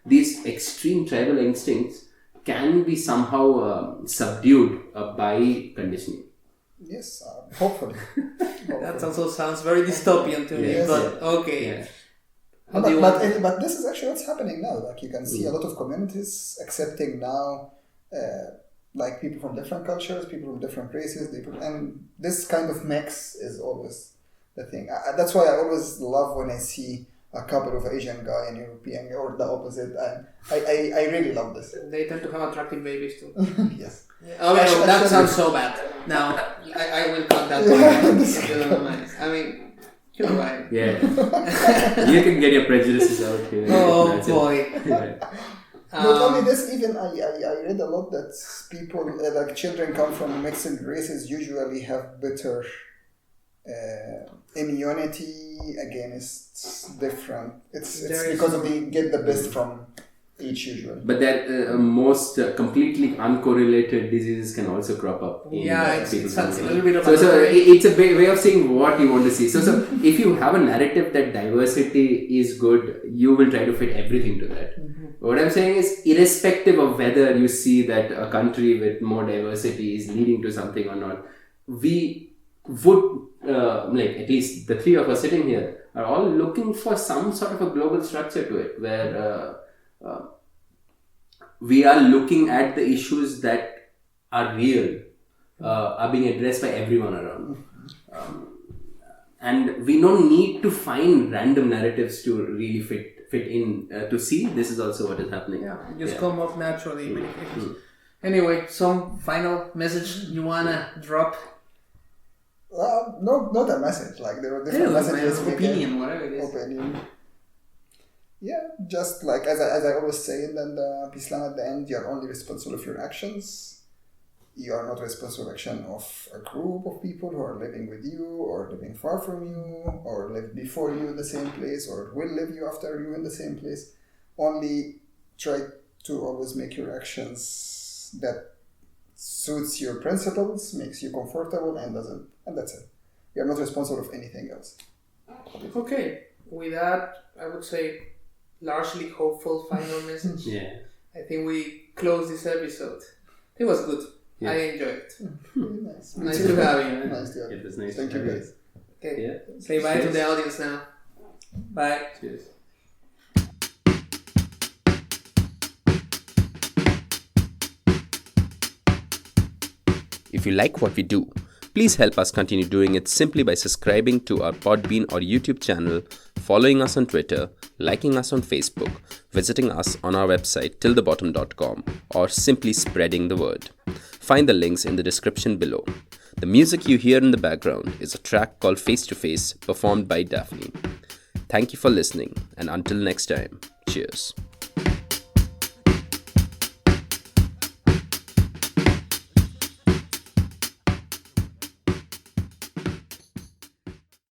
these extreme tribal instincts can be somehow subdued by conditioning. Yes, hopefully. That also sounds very dystopian to me, but okay. Yeah. But this is actually what's happening now. Like you can see a lot of communities accepting now, like people from different cultures, people from different races, and this kind of mix is always the thing. That's why I always love when I see a couple of Asian guy and European or the opposite, and I really love this. They tend to have attractive babies too. Yes. Okay, that sounds so bad. Now I will cut that part. I mean, you're right. Yeah. You can get your prejudices out here. Oh boy. Not only this, even I read a lot that people, like children come from mixed races, usually have better immunity against different. It's because they get the best from each usually. But that most completely uncorrelated diseases can also crop up. It's a little bit of it's a way of saying what you want to see. So if you have a narrative that diversity is good, you will try to fit everything to that. What I'm saying is, irrespective of whether you see that a country with more diversity is leading to something or not, we would, at least the three of us sitting here, are all looking for some sort of a global structure to it, where we are looking at the issues that are real, are being addressed by everyone around. And we don't need to find random narratives to really fit in to see this is also what is happening. Yeah, just come up naturally in many cases. Anyway, some final message you wanna drop? No, not a message. Like there are different messages. Opinion, whatever it is. Opinion. Yeah, just like as I always say in the Islam at the end, you are only responsible of your actions. You are not responsible action of a group of people who are living with you or living far from you or lived before you in the same place or will live you after you in the same place. Only try to always make your actions that suits your principles, makes you comfortable and that's it. You are not responsible of anything else. Okay, with that, I would say largely hopeful final message. Yeah. I think we close this episode. It was good. Yes. I enjoyed it. Really nice. Nice to have you. Nice to have you. It was nice. Thank you guys. Okay. Yeah. Say bye to the audience now. Bye. Cheers. If you like what we do, please help us continue doing it simply by subscribing to our Podbean or YouTube channel, following us on Twitter, liking us on Facebook, visiting us on our website tillthebottom.com, or simply spreading the word. Find the links in the description below. The music you hear in the background is a track called Face to Face, performed by Daphne. Thank you for listening, and until next time, cheers.